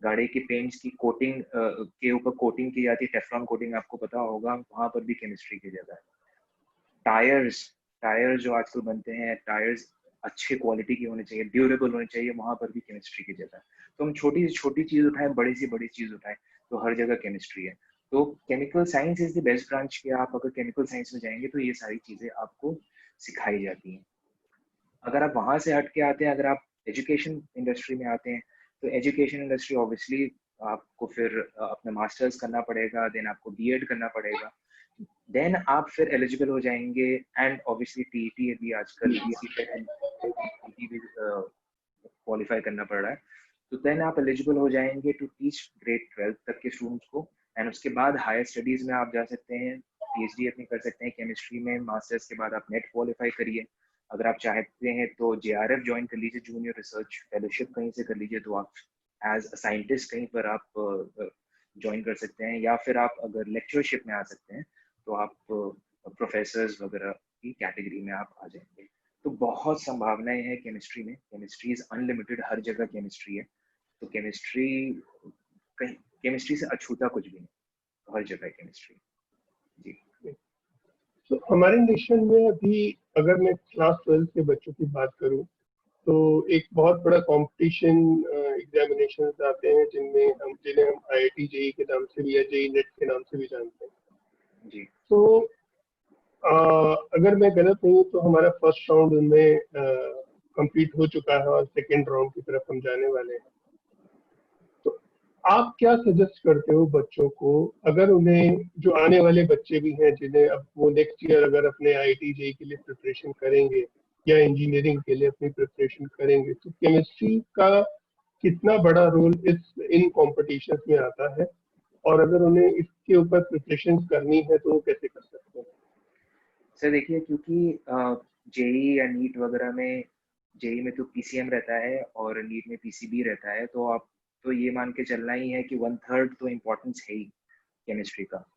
Speaker 2: गाड़ी की पेंट्स की कोटिंग के ऊपर कोटिंग की जाती है, टेफ्लॉन कोटिंग, आपको पता होगा, वहां पर भी केमिस्ट्री की जगह है। टायर्स, टायर्स जो आजकल बनते हैं, टायर्स अच्छे क्वालिटी के होने चाहिए, ड्यूरेबल होने चाहिए, वहां पर भी केमिस्ट्री की जगह है। तो हम छोटी से छोटी चीज उठाएं, बड़ी से बड़ी चीज उठाएं, तो हर जगह केमिस्ट्री है। तो chemical science is the best branch के। आप अगर केमिकल साइंस में जाएंगे तो ये सारी चीजें आपको सिखाई जाती हैं। अगर आप वहां से हट के आते हैं, अगर आप एजुकेशन इंडस्ट्री में आते हैं, तो एजुकेशन इंडस्ट्री ऑब्वियसली आपको फिर अपना मास्टर्स करना पड़ेगा, देन आपको बीएड करना पड़ेगा। देन आप फिर एलिजिबल हो जाएंगे, एंड ऑब्वियसली टीईटी भी आजकल टीईटी भी क्वालिफाई करना पड़ रहा है, तो देन आप एलिजिबल हो जाएंगे टू टीच ग्रेड 12 तक के स्टूडेंट्स को। एंड उसके बाद हायर स्टडीज में आप जा सकते हैं, पीएचडी अपनी कर सकते हैं केमिस्ट्री में। मास्टर्स के बाद आप नेट क्वालिफाई करिए। अगर आप चाहते हैं तो जेआरएफ ज्वाइन कर लीजिए, जूनियर रिसर्च फेलोशिप कहीं से कर लीजिए, तो आप एज अ साइंटिस्ट कहीं पर आप ज्वाइन कर सकते हैं। या फिर आप अगर लेक्चरशिप में आ सकते हैं तो आप प्रोफेसर्स वगैरह की कैटेगरी में आप आ जाएंगे। तो बहुत संभावनाएं हैं केमिस्ट्री में। केमिस्ट्री इज अनलिमिटेड, हर जगह केमिस्ट्री है। तो केमिस्ट्री से अछूता कुछ भी नहीं, तो हर जगह केमिस्ट्री। जी।
Speaker 1: तो हमारे नेशन में अभी अगर मैं क्लास 12 के बच्चों की बात करूं तो एक बहुत बड़ा कंपटीशन एग्जामिनेशन आते हैं जिन्हें हम आईआईटी जेई के नाम से भी या जेई नेट के नाम से भी जानते हैं
Speaker 2: जी।
Speaker 1: तो अगर मैं गलत नहीं हूँ तो हमारा फर्स्ट राउंड उनमें कंप्लीट हो चुका है और सेकेंड राउंड की तरफ हम जाने वाले हैं। तो आप क्या सजेस्ट करते हो बच्चों को, अगर उन्हें, जो आने वाले बच्चे भी हैं जिन्हें अब वो नेक्स्ट ईयर अगर अपने आईआईटी जेई के लिए प्रिपरेशन करेंगे या इंजीनियरिंग के लिए अपनी प्रिपरेशन करेंगे, तो केमिस्ट्री का कितना बड़ा रोल इन कॉम्पिटिशन्स में आता है, और अगर उन्हें इसके ऊपर प्रिपरेशन करनी है तो वो कैसे कर सकते हैं?
Speaker 2: सर देखिए, क्योंकि जेई या नीट वगैरह में, जेई में तो पीसीएम रहता है और नीट में पीसीबी रहता है, तो आप तो ये मान के चलना ही है कि 1/3 तो इम्पोर्टेंस है ही केमिस्ट्री का।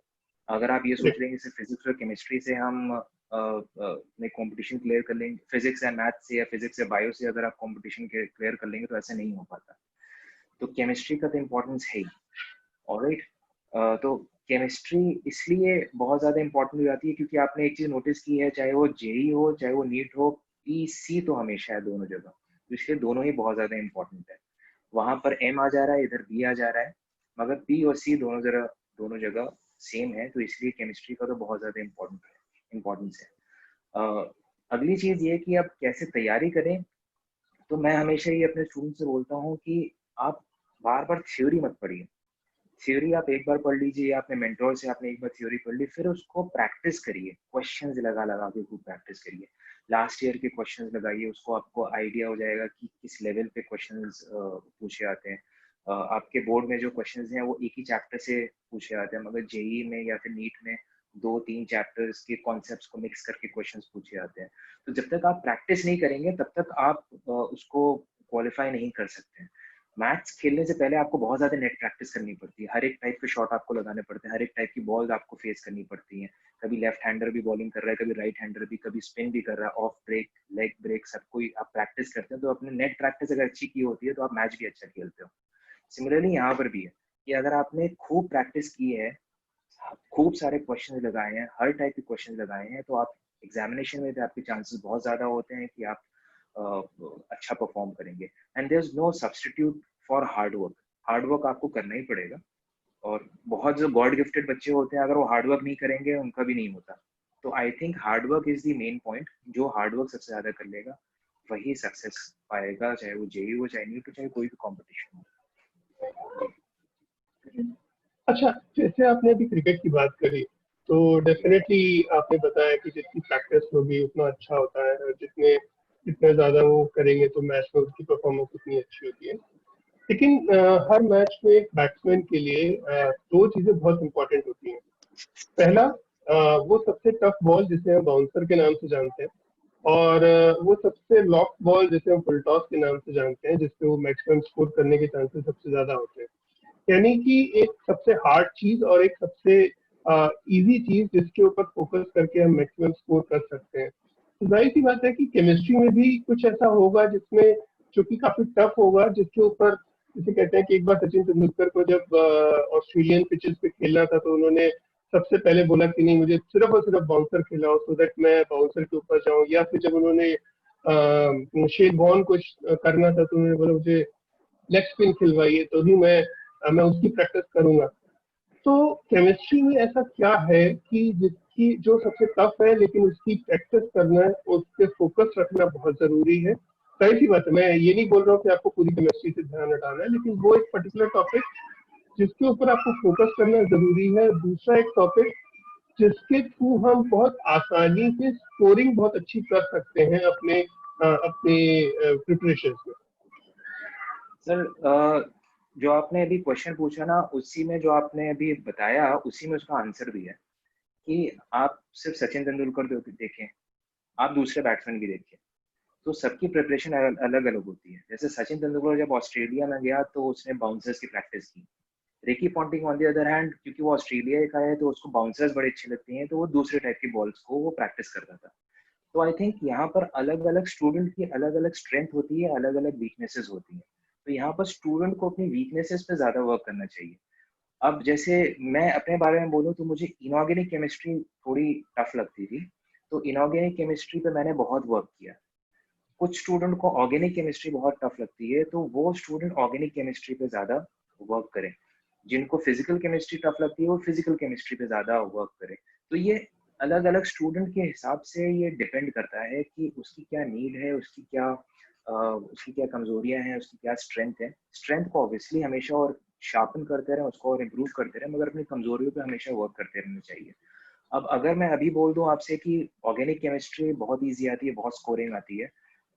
Speaker 2: अगर आप ये सोच लेंगे सिर्फ फिजिक्स और केमिस्ट्री से हम कंपटीशन क्लियर कर लेंगे, फिजिक्स एंड मैथ से या फिजिक्स या बायो से अगर आप कंपटीशन क्लियर कर लेंगे, तो ऐसा नहीं हो पाता। तो केमिस्ट्री का तो इम्पोर्टेंस है ही। ऑलराइट। तो केमिस्ट्री इसलिए बहुत ज्यादा इंपॉर्टेंट हो जाती है क्योंकि आपने एक चीज नोटिस की है, चाहे वो जेई हो चाहे वो नीट हो, पीसी तो हमेशा है दोनों जगह, तो इसलिए दोनों ही बहुत ज्यादा इंपॉर्टेंट है। वहां पर एम आ जा रहा है, इधर बी आ जा रहा है, मगर पी और सी दोनों जगह सेम है, तो इसलिए केमिस्ट्री का तो बहुत ज्यादा इम्पोर्टेंस है। अगली चीज ये कि आप कैसे तैयारी करें, तो मैं हमेशा ही अपने स्टूडेंट से बोलता हूँ कि आप बार बार थ्योरी मत पढ़िए। थ्योरी आप एक बार पढ़ लीजिए, या अपने मेंटोर से आपने एक बार थ्योरी पढ़ ली, फिर उसको प्रैक्टिस करिए, क्वेश्चंस लगा लगा के खूब प्रैक्टिस करिए। लास्ट ईयर के क्वेश्चंस लगाइए, उसको आपको आइडिया हो जाएगा कि किस लेवल पे क्वेश्चंस पूछे आते हैं। आपके बोर्ड में जो क्वेश्चंस हैं वो एक ही चैप्टर से पूछे आते हैं, मगर जेई में या फिर नीट में 2-3 चैप्टर्स के कॉन्सेप्ट्स को मिक्स करके क्वेश्चंस पूछे आते हैं। तो जब तक आप प्रैक्टिस नहीं करेंगे तब तक आप उसको क्वालिफाई नहीं कर सकते हैं। मैथ्स खेलने से पहले आपको बहुत ज्यादा नेट प्रैक्टिस करनी पड़ती है, हर एक टाइप के शॉट आपको लगाने पड़ते हैं, हर एक टाइप की बॉल आपको फेस करनी पड़ती है। कभी लेफ्ट हैंडर भी बॉलिंग कर रहा है, कभी राइट हैंडर भी, कभी स्पिन भी कर रहा है, ऑफ ब्रेक, लेग ब्रेक, सब कोई आप प्रैक्टिस करते हैं। तो अपने नेट प्रैक्टिस अगर अच्छी की होती है तो आप मैच भी अच्छा खेलते हो। सिमिलरली यहाँ पर भी है कि अगर आपने खूब प्रैक्टिस की है, खूब सारे क्वेश्चन लगाए हैं, हर टाइप के क्वेश्चन लगाए हैं, तो आप एग्जामिनेशन में भी आपके चांसेस बहुत ज्यादा होते हैं कि आप अच्छा परफॉर्म करेंगे। And there is no substitute for hard work. Hard work आपको करना ही पड़ेगा, और बहुत जो गॉड गिफ्टेड बच्चे होते हैं, अगर वो हार्ड वर्क नहीं करेंगे उनका भी नहीं होता। तो I think hard work is the main point. जो हार्ड वर्क सबसे ज्यादा कर लेगा वही सक्सेस पाएगा, चाहे वो जेई हो, चाहे नीट हो, चाहे कोई भी कॉम्पिटिशन हो।
Speaker 1: अच्छा, जैसे आपने अभी क्रिकेट की बात करी, तो डेफिनेटली आपने बताया कि जितनी प्रैक्टिस होगी उतना अच्छा होता है, और जितने ज्यादा वो करेंगे तो मैच में उसकी परफॉर्मेंस उतनी अच्छी होती है। लेकिन हर मैच में एक बैट्समैन के लिए दो चीजें बहुत इंपॉर्टेंट होती हैं। पहला, वो सबसे टफ बॉल जिसे हम बाउंसर के नाम से जानते हैं, और वो सबसे लॉक बॉल जिसे हम फुल टॉस के नाम से जानते हैं, जिसपे वो मैक्सिमम स्कोर करने के चांसेस सबसे ज्यादा होते हैं। यानी कि एक सबसे हार्ड चीज और एक सबसे इजी चीज जिसके ऊपर फोकस करके हम मैक्सिमम स्कोर कर सकते हैं। तो जाहिर सी बात है कि केमिस्ट्री में भी कुछ ऐसा होगा जिसमें, जो कि काफी टफ होगा, जिसके ऊपर, जिसे कहते हैं कि एक बार सचिन तेंदुलकर को जब ऑस्ट्रेलियन पिचेस पे खेलना था तो उन्होंने सबसे पहले बोला कि नहीं, मुझे सिर्फ और सिर्फ बाउंसर खिलाओ सो दैट मैं बाउंसर के ऊपर जाऊं। या फिर जब उन्होंने शेन वॉर्न को करना था तो उन्होंने बोला मुझे लेग स्पिन खिलवाइए तो ही मैं उसकी प्रैक्टिस करूंगा। तो केमिस्ट्री में ऐसा क्या है कि जिसकी जो सबसे टफ है लेकिन उसकी प्रैक्टिस करना, उस पर फोकस रखना बहुत जरूरी है। सही सी बात है, मैं ये नहीं बोल रहा हूँ कि आपको पूरी केमिस्ट्री से ध्यान हटाना है, लेकिन वो एक पर्टिकुलर टॉपिक जिसके ऊपर आपको फोकस करना जरूरी है। दूसरा एक टॉपिक जिसके थ्रू हम बहुत आसानी से स्कोरिंग बहुत अच्छी कर सकते हैं अपने अपने प्रिपरेशन में।
Speaker 2: सर जो आपने अभी क्वेश्चन पूछा ना, उसी में जो आपने अभी बताया उसी में उसका आंसर भी है कि आप सिर्फ सचिन तेंदुलकर देखें, आप दूसरे बैट्समैन भी देखें, तो सबकी प्रिपरेशन अलग अलग होती है। जैसे सचिन तेंदुलकर जब ऑस्ट्रेलिया में गया तो उसने बाउंसर्स की प्रैक्टिस की। Ricky Ponting on the other hand, क्योंकि वो ऑस्ट्रेलिया का है तो उसको बाउंसर्स बड़े अच्छे लगते हैं, तो वो दूसरे टाइप की बॉल्स को वो प्रैक्टिस करता था। तो आई थिंक यहाँ पर अलग अलग स्टूडेंट की अलग अलग स्ट्रेंथ होती है, अलग अलग वीकनेसेस होती है। तो यहाँ पर स्टूडेंट को अपनी वीकनेसेस पे ज्यादा वर्क करना चाहिए। अब जैसे मैं अपने बारे में बोलूँ तो मुझे इनऑर्गेनिक केमिस्ट्री थोड़ी टफ लगती थी, तो इनऑर्गेनिक केमिस्ट्री पे मैंने बहुत वर्क किया। कुछ स्टूडेंट को ऑर्गेनिक केमिस्ट्री बहुत टफ लगती है, तो वो स्टूडेंट ऑर्गेनिक केमिस्ट्री पे ज्यादा वर्क करें। जिनको फिजिकल केमिस्ट्री टफ लगती है वो फिजिकल केमिस्ट्री पे ज्यादा वर्क करें। तो ये अलग अलग स्टूडेंट के हिसाब से ये डिपेंड करता है कि उसकी क्या नीड है, उसकी क्या कमजोरियां हैं, उसकी क्या स्ट्रेंथ है। स्ट्रेंथ को ऑब्वियसली हमेशा और शार्पन करते रहें, उसको और इम्प्रूव करते रहें, मगर अपनी कमजोरियों पे हमेशा वर्क करते रहना चाहिए। अब अगर मैं अभी बोल दूं आपसे कि ऑर्गेनिक केमिस्ट्री बहुत ईजी आती है, बहुत स्कोरिंग आती है,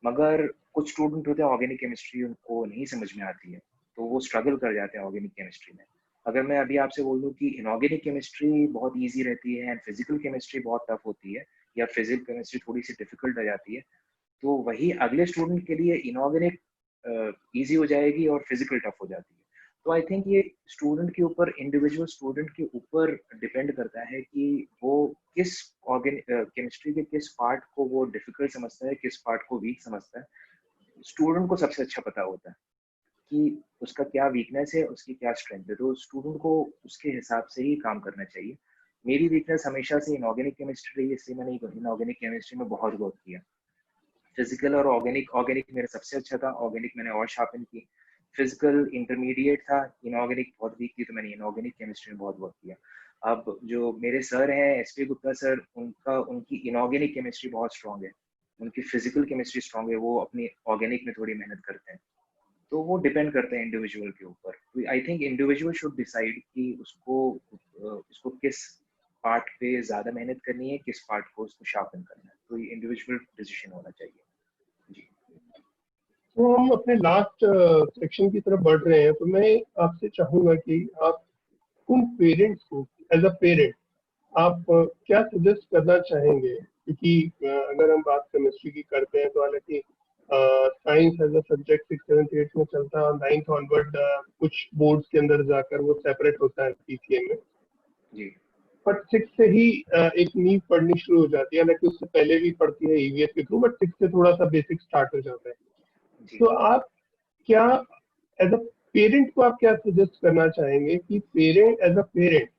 Speaker 2: मगर कुछ स्टूडेंट होते हैं ऑर्गेनिक केमिस्ट्री उनको नहीं समझ में आती है, तो वो स्ट्रगल कर जाते हैं ऑर्गेनिक केमिस्ट्री में। अगर मैं अभी आपसे बोल दूं कि इनऑर्गेनिक केमिस्ट्री बहुत ईजी रहती है एंड फिजिकल केमिस्ट्री बहुत टफ होती है, या फिजिकल केमिस्ट्री थोड़ी सी डिफिकल्ट हो जाती है, तो वही अगले स्टूडेंट के लिए इनऑर्गेनिक ईजी हो जाएगी और फिजिकल टफ हो जाती है। तो आई थिंक ये स्टूडेंट के ऊपर, इंडिविजुअल स्टूडेंट के ऊपर डिपेंड करता है कि वो किस ऑर्गेनिक केमिस्ट्री के किस पार्ट को वो डिफिकल्ट समझता है, किस पार्ट को वीक समझता है। स्टूडेंट को सबसे अच्छा पता होता है कि उसका क्या वीकनेस है, उसकी क्या स्ट्रेंथ है, तो स्टूडेंट को उसके हिसाब से ही काम करना चाहिए। मेरी वीकनेस हमेशा से इनऑर्गेनिक केमिस्ट्री रही है, इसलिए मैंने इनऑर्गेनिक केमिस्ट्री में बहुत वर्क किया। फिजिकल और ऑर्गेनिक, ऑर्गेनिक मेरा सबसे अच्छा था, ऑर्गेनिक मैंने और शार्पन की। फिजिकल इंटरमीडिएट था, इनऑर्गेनिक बहुत वीक थी, तो मैंने इनऑर्गेनिक केमिस्ट्री में बहुत वर्क किया। अब जो मेरे सर हैं एसपी गुप्ता सर, उनकी इनऑर्गेनिक केमिस्ट्री बहुत स्ट्रांग है, उनकी फिजिकल केमिस्ट्री स्ट्रांग है, वो अपनी ऑर्गेनिक में थोड़ी मेहनत करते हैं। तो वो डिपेंड करते हैं इंडिविजुअल के ऊपर। I think individual should decide कि उसको किस पार्ट पे ज्यादा मेहनत करनी है, किस पार्ट को उसको शार्पन करना है, तो ये इंडिविजुअल डिसीजन होना चाहिए जी।
Speaker 1: तो हम अपने लास्ट सेक्शन की तरफ बढ़ रहे हैं, तो मैं आपसे चाहूंगा कि आप उन पेरेंट्स को, एज अ पेरेंट, आप क्या सजेस्ट करना चाहेंगे? क्योंकि अगर हम बात केमिस्ट्री की करते हैं तो हालांकि science as a subject 6th 7th 8th में चलता है, और 9th ऑनवर्ड कुछ बोर्ड्स के अंदर जाकर वो सेपरेट होता है पीसीएम में।
Speaker 2: जी
Speaker 1: बट 6 से ही एक नींव पढ़नी शुरू हो जाती है, हालांकि उससे पहले भी पढ़ती है ईवीएस के थ्रू, बट 6 से थोड़ा सा बेसिक स्टार्ट हो जाता है।
Speaker 2: जी
Speaker 1: तो आप क्या, एज अ पेरेंट को आप क्या सजेस्ट करना चाहेंगे कि पेरेंट, एज अ पेरेंट,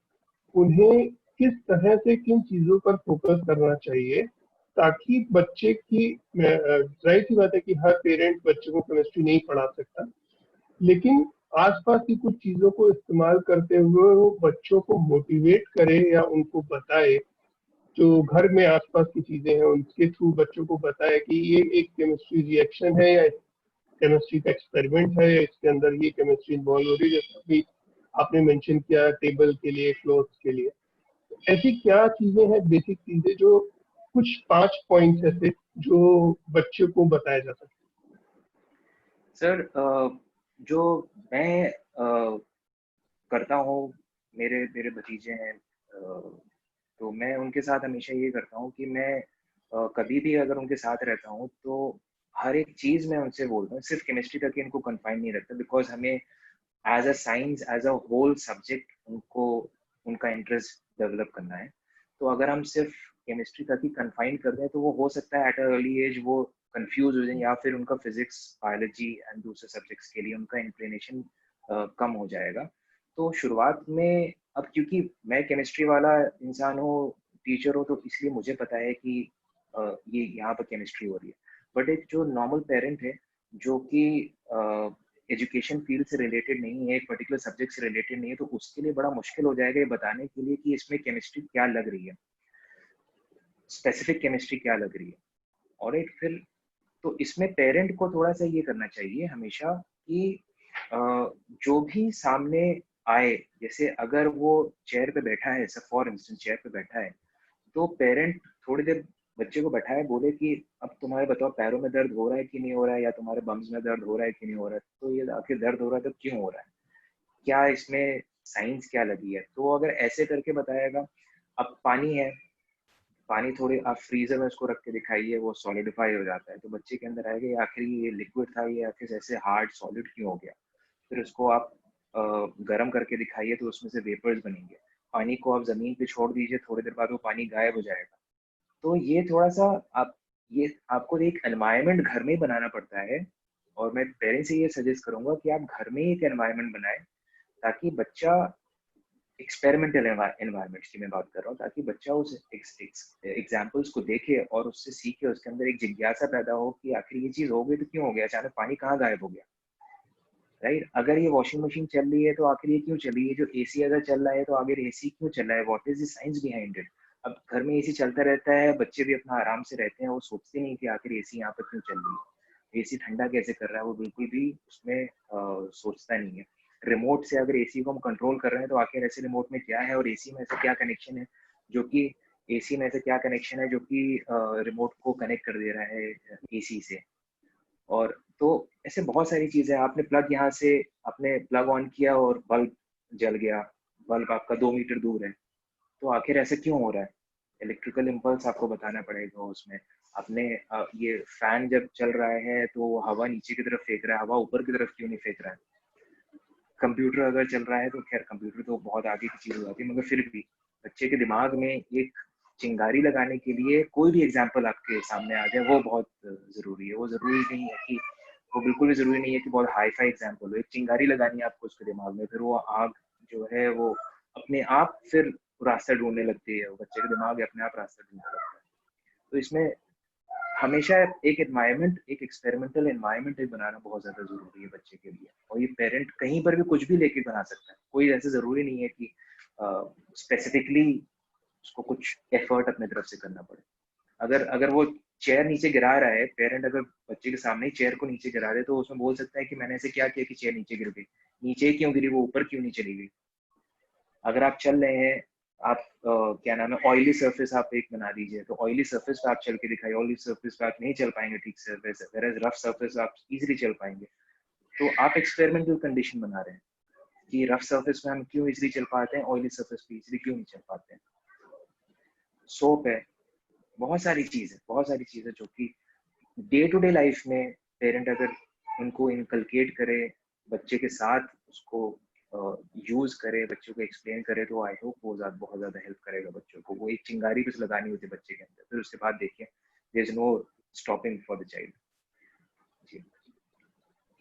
Speaker 1: उन्हें किस तरह से किन चीजों पर फोकस करना चाहिए ताकि बच्चे की, जाहिर सी बात है कि हर पेरेंट बच्चे को केमिस्ट्री नहीं पढ़ा सकता, लेकिन आसपास की कुछ चीजों को इस्तेमाल करते हुए वो बच्चों को मोटिवेट करे या उनको बताए, जो घर में आसपास की चीजें हैं उनके थ्रू बच्चों को बताए कि ये एक केमिस्ट्री रिएक्शन है या केमिस्ट्री का एक्सपेरिमेंट है, या इसके अंदर ये केमिस्ट्री इन्वॉल्व हो रही है, जैसा भी आपने मेंशन किया टेबल के लिए, क्लोथ्स के लिए। ऐसी क्या चीजें हैं, बेसिक चीजें, जो कुछ 5 पॉइंट्स ऐसे जो बच्चे को बताया जा सकता
Speaker 2: सर, जो मैं करता हूँ, मेरे मेरे भतीजे हैं, तो मैं उनके साथ हमेशा ये करता हूँ कि मैं कभी भी अगर उनके साथ रहता हूँ तो हर एक चीज मैं उनसे बोलता हूँ, सिर्फ केमिस्ट्री तक ही इनको कन्फाइन नहीं रखता, बिकॉज हमें as a science, as a whole subject उनको, उनका इंटरेस्ट डेवलप करना है। तो अगर हम सिर्फ केमिस्ट्री तक ही कन्फाइन कर दें तो वो हो सकता है एट अ अर्ली एज वो कंफ्यूज हो जाए, या फिर उनका फिजिक्स, बायोलॉजी एंड दूसरे सब्जेक्ट्स के लिए उनका इंक्लिनेशन कम हो जाएगा। तो शुरुआत में, अब क्योंकि मैं केमिस्ट्री वाला इंसान हूँ, टीचर हूँ, तो इसलिए मुझे पता है कि ये यहाँ पर केमिस्ट्री हो रही है। बट एक जो नॉर्मल पेरेंट है, जो कि एजुकेशन फील्ड से रिलेटेड नहीं है, एक पर्टिकुलर सब्जेक्ट से रिलेटेड नहीं है, तो उसके लिए बड़ा मुश्किल हो जाएगा ये बताने के लिए कि इसमें केमिस्ट्री क्या लग रही है, स्पेसिफिक केमिस्ट्री क्या लग रही है। और एक फिर, तो इसमें पेरेंट को थोड़ा सा ये करना चाहिए हमेशा कि अ, जो भी सामने आए, जैसे अगर वो चेयर पे बैठा है, फॉर इंस्टेंस चेयर पे बैठा है, तो पेरेंट थोड़ी देर बच्चे को बैठाए, बोले कि अब तुम्हारे बताओ पैरों में दर्द हो रहा है कि नहीं हो रहा है, या तुम्हारे बम्स में दर्द हो रहा है कि नहीं हो रहा है, तो ये आखिर दर्द हो रहा है तो क्यों हो रहा है, क्या इसमें साइंस क्या लगी है। तो अगर ऐसे करके बताएगा, अब पानी है, पानी थोड़े आप फ्रीजर में उसको रख के दिखाइए, वो सॉलिडिफाई हो जाता है, तो बच्चे के अंदर आएगा ये आखिर ये लिक्विड था, ये आखिर ऐसे हार्ड सॉलिड क्यों हो गया। फिर उसको आप गर्म करके दिखाइए तो उसमें से वेपर्स बनेंगे। पानी को आप जमीन पे छोड़ दीजिए, थोड़ी देर बाद वो पानी गायब हो जाएगा। तो ये थोड़ा सा आप ये आपको एक एनवायरनमेंट घर में ही बनाना पड़ता है, और मैं पेरेंट्स से ये सजेस्ट करूंगा कि आप घर में ही एक एनवायरनमेंट बनाएं, ताकि बच्चा एक्सपेरिमेंटल एनवायरनमेंट की मैं बात कर रहा हूँ, ताकि बच्चा उस एग्जाम्पल्स को देखे और उससे सीखे, उसके अंदर एक जिज्ञासा पैदा हो कि आखिर ये चीज हो गई तो क्यों हो गया, अचानक पानी कहाँ गायब हो गया, राइट। अगर ये वॉशिंग मशीन चल रही है तो आखिर ये क्यों चल रही है, जो एसी अगर चल रहा है तो आखिर एसी क्यों चल रहा है, what is the science behind it. अब घर में एसी चलता रहता है, बच्चे भी अपना आराम से रहते हैं, वो सोचते नहीं कि आखिर एसी यहाँ पर क्यों चल रही है, एसी ठंडा कैसे कर रहा है, वो बिल्कुल भी उसमें सोचता नहीं है। रिमोट से अगर एसी को हम कंट्रोल कर रहे हैं तो आखिर ऐसे रिमोट में क्या है, और एसी में ऐसा क्या कनेक्शन है जो कि एसी में ऐसा क्या कनेक्शन है जो कि रिमोट को कनेक्ट कर दे रहा है एसी से। और तो ऐसे बहुत सारी चीजें, आपने प्लग यहाँ से आपने प्लग ऑन किया और बल्ब जल गया, बल्ब आपका 2 मीटर दूर है, तो आखिर ऐसा क्यों हो रहा है, इलेक्ट्रिकल इम्पल्स आपको बताना पड़ेगा उसमें। आपने ये फैन जब चल रहा है तो वो हवा नीचे की तरफ फेंक रहा है, हवा ऊपर की तरफ क्यों नहीं फेंक रहा है। कंप्यूटर अगर चल रहा है तो खैर कंप्यूटर तो बहुत आगे की चीज हो जाती है, मगर फिर भी बच्चे के दिमाग में एक चिंगारी लगाने के लिए कोई भी एग्जाम्पल आपके सामने आ जाए वो बहुत जरूरी है। वो जरूरी नहीं है कि वो बिल्कुल भी जरूरी नहीं है कि बहुत हाई फाई एग्जाम्पल हो, एक चिंगारी लगानी है आपको उसके दिमाग में, फिर वो आग जो है वो अपने आप फिर रास्ता ढूंढने लगती है, बच्चे के दिमाग अपने आप रास्ता ढूंढने लगता है। तो इसमें हमेशा एक एनवायरनमेंट, एक एक्सपेरिमेंटल एनवायरनमेंट एक बनाना बहुत ज्यादा जरूरी है बच्चे के लिए। और ये पेरेंट कहीं पर भी कुछ भी लेके बना सकता है, कोई ऐसे जरूरी नहीं है कि स्पेसिफिकली उसको कुछ एफर्ट अपने तरफ से करना पड़े। अगर अगर वो चेयर नीचे गिरा रहा है, पेरेंट अगर बच्चे के सामने ही चेयर को नीचे गिरा दे तो उसमें बोल सकता है कि मैंने ऐसे क्या किया कि चेयर नीचे गिर गई, नीचे क्यों गिरी, वो ऊपर क्यों नहीं चली गई। अगर आप चल रहे हैं, आप क्या नाम है ऑयली सरफेस आप एक बना दीजिए, तो ऑयली सरफेस पे आप चल के दिखाइए, ऑयली सरफेस पे आप नहीं चल पाएंगे ठीक से, वैसे रफ सरफेस आप इजीली चल पाएंगे। तो आप एक्सपेरिमेंटल कंडीशन बना रहे हैं कि रफ सरफेस पे हम क्यों इजीली चल पाते हैं, ऑयली सरफेस पे इजीली क्यों नहीं चल पाते हैं। सोप है, बहुत सारी चीज है, बहुत सारी चीजें जो कि डे टू डे लाइफ में पेरेंट अगर उनको इनकलकेट करे, बच्चे के साथ उसको यूज करे, बच्चों को एक्सप्लेन करे, तो आई होप वो बहुत ज्यादा हेल्प करेगा बच्चों को। वो एक चिंगारी बस लगानी होती है बच्चे के अंदर, फिर उसके बाद देखिए there is no stopping for the child. जी।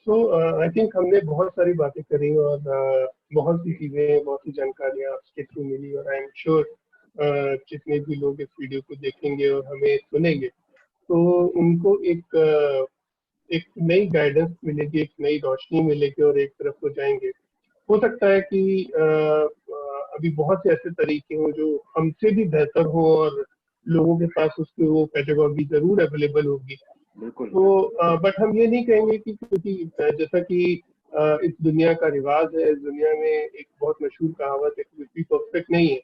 Speaker 1: सो आई थिंक हमने बहुत सारी बातें करी और बहुत सी चीजें, बहुत सी जानकारियां आपके थ्रू मिली, और आई एम श्योर जितने भी लोग इस वीडियो को देखेंगे और हमें सुनेंगे तो उनको एक नई गाइडेंस मिलेगी, एक नई रोशनी मिलेगी और एक तरफ हो जाएंगे। हो सकता है कि अभी बहुत से ऐसे तरीके हों जो हमसे भी बेहतर हो और लोगों के पास उसकी वो पेडागॉजी जरूर अवेलेबल होगी।
Speaker 2: बिल्कुल
Speaker 1: तो बट हम ये नहीं कहेंगे कि क्योंकि जैसा कि इस दुनिया का रिवाज है, इस दुनिया में एक बहुत मशहूर कहावत है कि कुछ भी परफेक्ट नहीं है।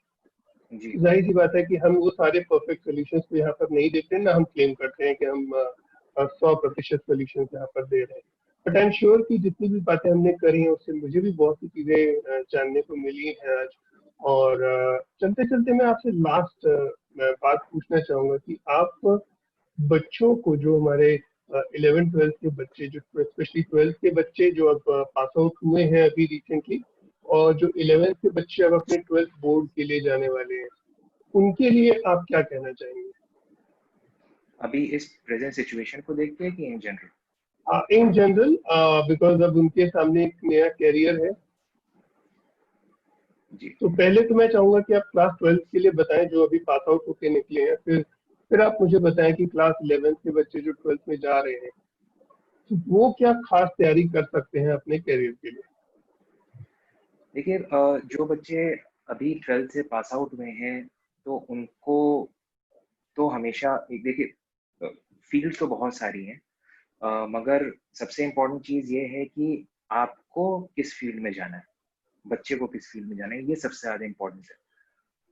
Speaker 2: जी।
Speaker 1: जाहिर सी बात है कि हम वो सारे परफेक्ट सोल्यूशंस को यहाँ पर नहीं देते, ना हम क्लेम करते हैं कि हम 100% सोल्यूशन यहाँ पर दे रहे हैं। बट आई एम श्योर कि जितनी भी बातें हमने करी हैं उससे मुझे भी बहुत सी चीजें जानने को मिली हैं आज। और चलते चलते मैं आपसे लास्ट बात पूछना चाहूंगा कि आप बच्चों को, जो हमारे 11th 12th के बच्चे, जो स्पेशली 12th के बच्चे जो अब पास आउट हुए हैं अभी रिसेंटली, और जो 11th के बच्चे अब अपने 12th बोर्ड के लिए जाने वाले हैं, उनके लिए आप क्या कहना चाहेंगे?
Speaker 2: अभी इस प्रेजेंट सिचुएशन को देखते हैं कि in general?
Speaker 1: In general, because अब उनके सामने एक नया कैरियर है।
Speaker 2: जी।
Speaker 1: तो पहले तो मैं चाहूंगा कि आप क्लास 12th के लिए बताएं जो अभी पास आउट होके निकले हैं, फिर आप मुझे बताएं कि क्लास 11th के बच्चे जो 12th में जा रहे हैं तो वो क्या खास तैयारी कर सकते हैं अपने कैरियर के लिए।
Speaker 2: देखिए जो बच्चे अभी 12th से पास आउट हुए हैं तो उनको तो हमेशा एक देखिए फील्ड तो बहुत सारी हैं, मगर सबसे इम्पोर्टेंट चीज ये है कि आपको किस फील्ड में जाना है। बच्चे को किस फील्ड में जाना है, ये सबसे ज्यादा इम्पोर्टेंट है।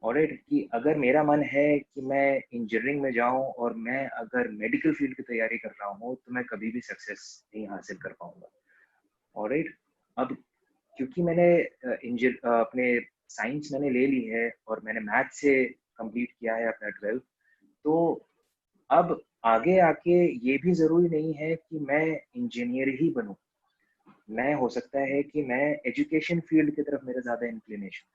Speaker 2: ऑलराइट, कि अगर मेरा मन है कि मैं इंजीनियरिंग में जाऊं और मैं अगर मेडिकल फील्ड की तैयारी कर रहा हूं तो मैं कभी भी सक्सेस नहीं हासिल कर पाऊंगा। ऑलराइट, अब क्योंकि मैंने अपने साइंस मैंने ले ली है और मैंने मैथ से कंप्लीट किया है अपना 12th, तो अब आगे आके ये भी जरूरी नहीं है कि मैं इंजीनियर ही बनूं। मैं हो सकता है कि मैं एजुकेशन फील्ड की तरफ मेरा ज्यादा इंक्लिनेशन।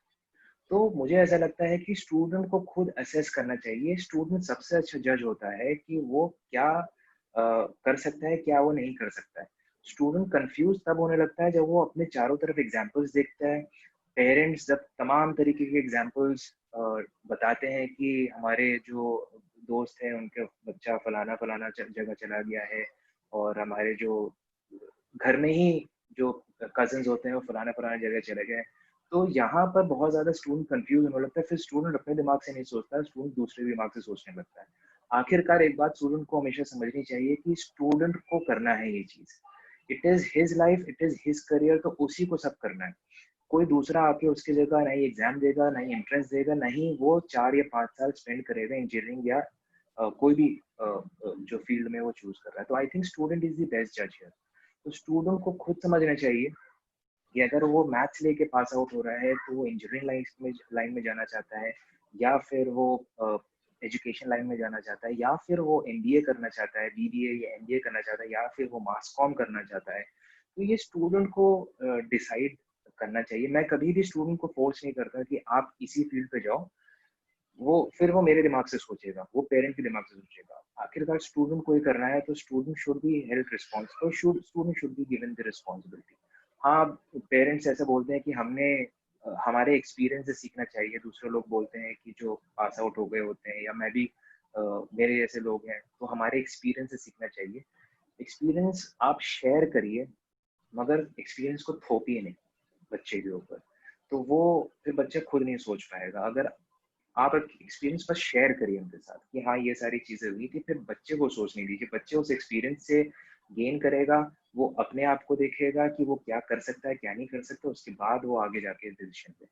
Speaker 2: तो मुझे ऐसा लगता है कि स्टूडेंट को खुद असेस करना चाहिए। स्टूडेंट सबसे अच्छा जज होता है कि वो क्या कर सकता है, क्या वो नहीं कर सकता है। स्टूडेंट कंफ्यूज तब होने लगता है जब वो अपने चारों तरफ एग्जाम्पल्स देखता है। पेरेंट्स जब तमाम तरीके के एग्जाम्पल्स बताते हैं कि हमारे जो दोस्त हैं उनके बच्चा फलाना फलाना जगह चला गया है, और हमारे जो घर में ही जो कजन्स होते हैं वो फलाना फलाना जगह चले गए। तो यहाँ पर बहुत ज्यादा स्टूडेंट कंफ्यूज होने लगता है। फिर स्टूडेंट अपने दिमाग से नहीं सोचता, स्टूडेंट दूसरे दिमाग से सोचने लगता है। आखिरकार एक बात स्टूडेंट को हमेशा समझनी चाहिए कि स्टूडेंट को करना है ये चीज। It is his life, it is his career, तो उसी को सब करना है। कोई दूसरा आके उसकी जगह नहीं एग्जाम देगा, नहीं एंट्रेंस देगा, नहीं वो 4 या 5 साल स्पेंड करेगा इंजीनियरिंग या कोई भी जो फील्ड में वो चूज कर रहा है। तो I think student is the best जज हियर। तो स्टूडेंट को खुद समझना चाहिए कि अगर वो मैथ्स लेके पास आउट हो रहा है तो वो इंजीनियरिंग लाइन में जाना चाहता है, या फिर वो एजुकेशन लाइन में जाना चाहता है, या फिर वो एमबीए करना चाहता है, बीबीए या एमबीए करना चाहता है, या फिर वो मास कॉम करना चाहता है। तो ये स्टूडेंट को डिसाइड करना चाहिए। मैं कभी भी स्टूडेंट को फोर्स नहीं करता कि आप इसी फील्ड पे जाओ। वो मेरे दिमाग से सोचेगा, वो पेरेंट के दिमाग से सोचेगा। आखिरकार स्टूडेंट को ही करना है, तो student should be held responsible, student should be given the responsibility. हाँ, पेरेंट्स ऐसे बोलते हैं कि हमने हमारे एक्सपीरियंस से सीखना चाहिए। दूसरे लोग बोलते हैं कि जो पास आउट हो गए होते हैं, या मैं भी मेरे जैसे लोग हैं, तो हमारे एक्सपीरियंस से सीखना चाहिए। एक्सपीरियंस आप शेयर करिए, मगर एक्सपीरियंस को थोपिए नहीं बच्चे के ऊपर। तो वो फिर बच्चा खुद नहीं सोच पाएगा। अगर आप एक्सपीरियंस बस शेयर करिए उनके साथ कि हाँ ये सारी चीजें हुई थी, फिर बच्चे को सोचने दीजिए। बच्चे उस एक्सपीरियंस से गेन करेगा, वो अपने आप को देखेगा कि वो क्या कर सकता है क्या नहीं कर सकता, उसके बाद वो आगे जाके डिसीजन ले।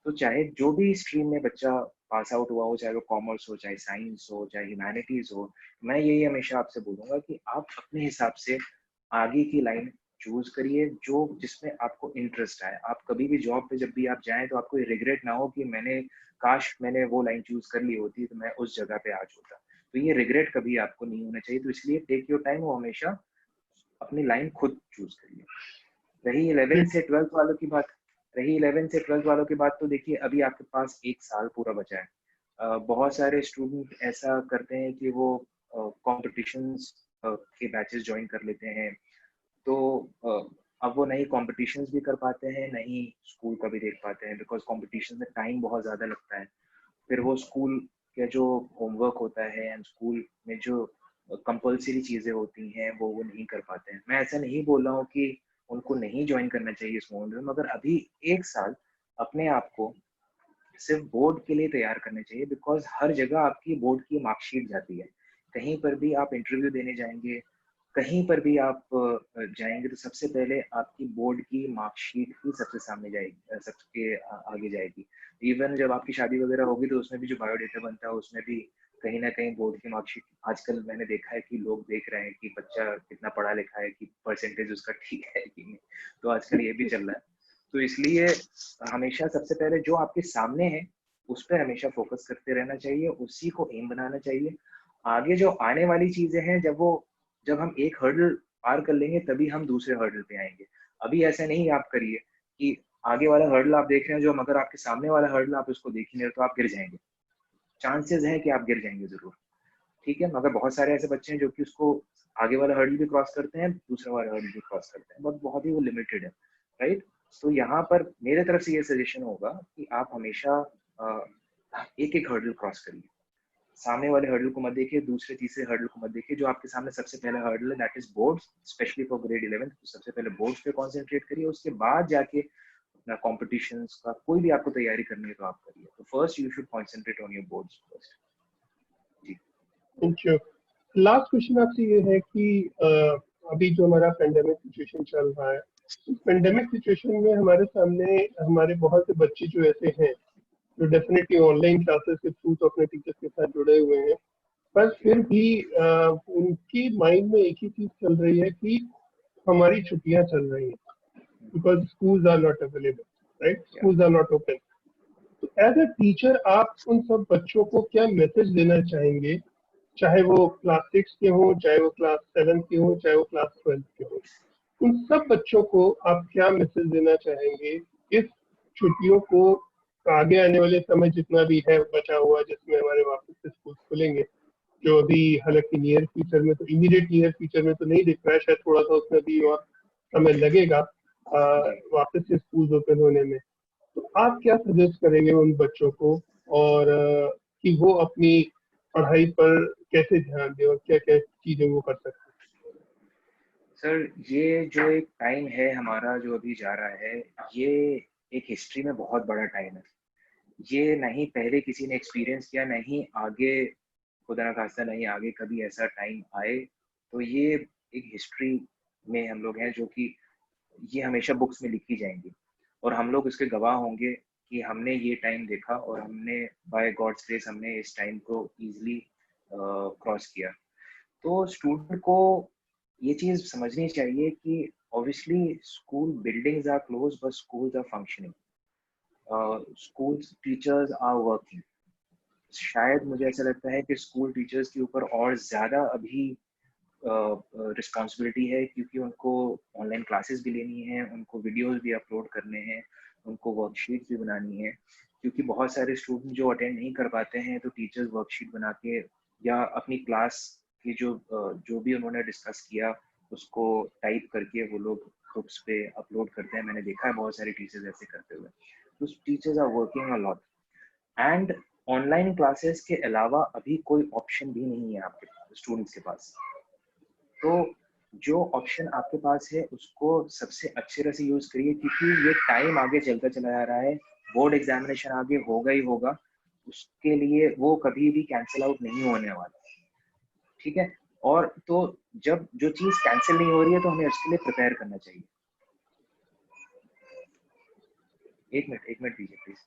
Speaker 2: तो चाहे जो भी स्ट्रीम में बच्चा पास आउट हुआ हो, चाहे वो कॉमर्स हो, चाहे साइंस हो, चाहे ह्यूमैनिटीज हो, मैं यही हमेशा आपसे बोलूंगा कि आप अपने हिसाब से आगे की लाइन चूज करिए जो जिसमें आपको इंटरेस्ट आए। आप कभी भी जॉब पे जब भी आप जाएं तो आपको रिग्रेट ना हो कि काश मैंने वो लाइन चूज कर ली होती तो मैं उस जगह पे आज होता। तो ये रिग्रेट कभी आपको नहीं होना चाहिए। तो इसलिए टेक योर टाइम, वो हमेशा अपनी लाइन खुद चूज करिए। रही 11 से 12 वालों की बात, तो देखिए अभी आपके पास 1 साल पूरा बचा है। बहुत सारे स्टूडेंट ऐसा करते हैं कि वो कॉम्पिटिशन्स के बैचेस ज्वाइन कर लेते हैं। तो अब वो नहीं कॉम्पिटिशन्स भी कर पाते हैं, नहीं स्कूल का भी देख पाते हैं, बिकॉज कॉम्पिटिशन में टाइम बहुत ज़्यादा लगता है। फिर वो स्कूल के जो होमवर्क होता है एंड स्कूल में जो कंपलसरी चीज़ें होती हैं वो नहीं कर पाते हैं। मैं ऐसा नहीं बोल रहा हूँ कि उनको नहीं ज्वाइन करना चाहिए इस मोड में, मगर अभी 1 साल अपने आप को सिर्फ बोर्ड के लिए तैयार करने चाहिए। बिकॉज हर जगह आपकी बोर्ड की मार्कशीट जाती है। कहीं पर भी आप इंटरव्यू देने जाएंगे, कहीं पर भी आप जाएंगे, तो सबसे पहले आपकी बोर्ड की मार्कशीट ही सबसे सामने जाएगी, सबके आगे जाएगी। इवन जब आपकी शादी वगैरह होगी तो उसमें भी जो बायोडेटा बनता है उसमें भी कहीं ना कहीं बोर्ड की मार्कशीट। आजकल मैंने देखा है कि लोग देख रहे हैं कि बच्चा कितना पढ़ा लिखा है, कि परसेंटेज उसका ठीक है कि नहीं। तो आजकल ये भी चल रहा है। तो इसलिए हमेशा सबसे पहले जो आपके सामने है उस पर हमेशा फोकस करते रहना चाहिए, उसी को एम बनाना चाहिए। आगे जो आने वाली चीजें हैं, जब हम एक हर्डल पार कर लेंगे तभी हम दूसरे हर्डल पे आएंगे। अभी ऐसा नहीं आप करिए कि आगे वाला हर्डल आप देख रहे हैं जो, मगर आपके सामने वाला हर्डल आप उसको देख ही नहीं तो आप गिर जाएंगे। चांसेस है कि आप गिर जाएंगे जरूर, ठीक है। मगर बहुत सारे ऐसे बच्चे हैं जो कि उसको आगे वाला हर्डल भी क्रॉस करते हैं, दूसरा वाला हर्डल भी क्रॉस करते हैं, बट बहुत ही वो लिमिटेड है, राइट। तो यहाँ पर मेरे तरफ से ये सजेशन होगा कि आप हमेशा एक एक हर्डल क्रॉस करिए। सामने वाले हर्डल को मत देखिए, दूसरे तीसरे हर्डल को मत देखिए। जो आपके सामने सबसे पहला हर्डल है that is boards, specially for grade 11। तो सबसे पहले बोर्ड्स पे कॉन्सेंट्रेट करिए, उसके बाद जाके अपना कॉम्पिटिशन्स का कोई भी आपको तैयारी करनी है तो आप करिए। तो first you should concentrate on your boards first. जी,
Speaker 1: थैंक यू। लास्ट क्वेश्चन आपसे ये है कि अभी जो हमारा पेंडेमिक सिचुएशन चल रहा है, पेंडेमिक सिचुएशन में हमारे सामने हमारे बहुत से बच्चे जो ऐसे हैं जो डेफिनेटली ऑनलाइन क्लासेस के थ्रू तो अपने टीचर्स के साथ जुड़े हुए हैं, पर फिर भी उनकी माइंड में एक ही चीज चल रही है कि हमारी छुट्टियां चल रही हैं because schools are not available, right, schools are not open. तो एज ए टीचर आप उन सब बच्चों को क्या मैसेज देना चाहेंगे, चाहे वो क्लास 6 के हों, चाहे वो क्लास 7 के हों, चाहे वो क्लास 12 के हों, उन सब बच्चों को आप क्या मैसेज देना चाहेंगे इस छुट्टियों को, आगे आने वाले समय जितना भी है बचा हुआ जिसमें हमारे वापस से स्कूल खुलेंगे, जो अभी हालांकि नियर फ्यूचर में तो इमीडिएट नियर फ्यूचर में तो नहीं दिख रहा है, शायद थोड़ा सा उसमें भी और समय लगेगा वापस से स्कूल ओपन होने में। तो आप क्या सजेस्ट करेंगे उन बच्चों को, और कि वो अपनी पढ़ाई पर कैसे ध्यान दें और क्या क्या चीजें वो कर सकते हैं?
Speaker 2: सर, ये जो एक टाइम है हमारा जो अभी जा रहा है, ये एक हिस्ट्री में बहुत बड़ा टाइम है। ये नहीं पहले किसी ने एक्सपीरियंस किया, नहीं आगे, खुदा ना खास्ता नहीं आगे कभी ऐसा टाइम आए। तो ये एक हिस्ट्री में हम लोग हैं जो कि ये हमेशा बुक्स में लिखी जाएंगी और हम लोग इसके गवाह होंगे कि हमने ये टाइम देखा और हमने बाय गॉड्स ग्रेस हमने इस टाइम को इजीली क्रॉस किया। तो स्टूडेंट को ये चीज़ समझनी चाहिए कि obviously school buildings are close but schools are functioning, schools teachers are working. शायद मुझे ऐसा लगता है कि स्कूल टीचर्स के ऊपर और ज़्यादा अभी रिस्पॉन्सिबिलिटी है, क्योंकि उनको ऑनलाइन क्लासेस भी लेनी है, उनको वीडियोस भी अपलोड करने हैं, उनको वर्कशीट्स भी बनानी है। क्योंकि बहुत सारे स्टूडेंट जो अटेंड नहीं कर पाते हैं तो टीचर्स वर्कशीट बना के या अपनी क्लास की जो भी उन्होंने डिस्कस किया उसको टाइप करके वो लोग ग्रुप्स पे अपलोड करते हैं। मैंने देखा है बहुत सारे टीचर्स ऐसे करते हुए। तो teachers are working a lot and online classes के अलावा अभी कोई ऑप्शन भी नहीं है आपके स्टूडेंट्स के पास। तो जो ऑप्शन आपके पास है उसको सबसे अच्छे तरह से यूज करिए, क्योंकि ये टाइम आगे चलता चला जा रहा है। बोर्ड एग्जामिनेशन आगे होगा ही होगा, उसके लिए वो कभी भी कैंसिल आउट नहीं होने वाला, ठीक है। और तो जब जो चीज कैंसिल नहीं हो रही है तो हमें उसके लिए प्रिपेयर करना चाहिए। एक मिनट दीजिए प्लीज,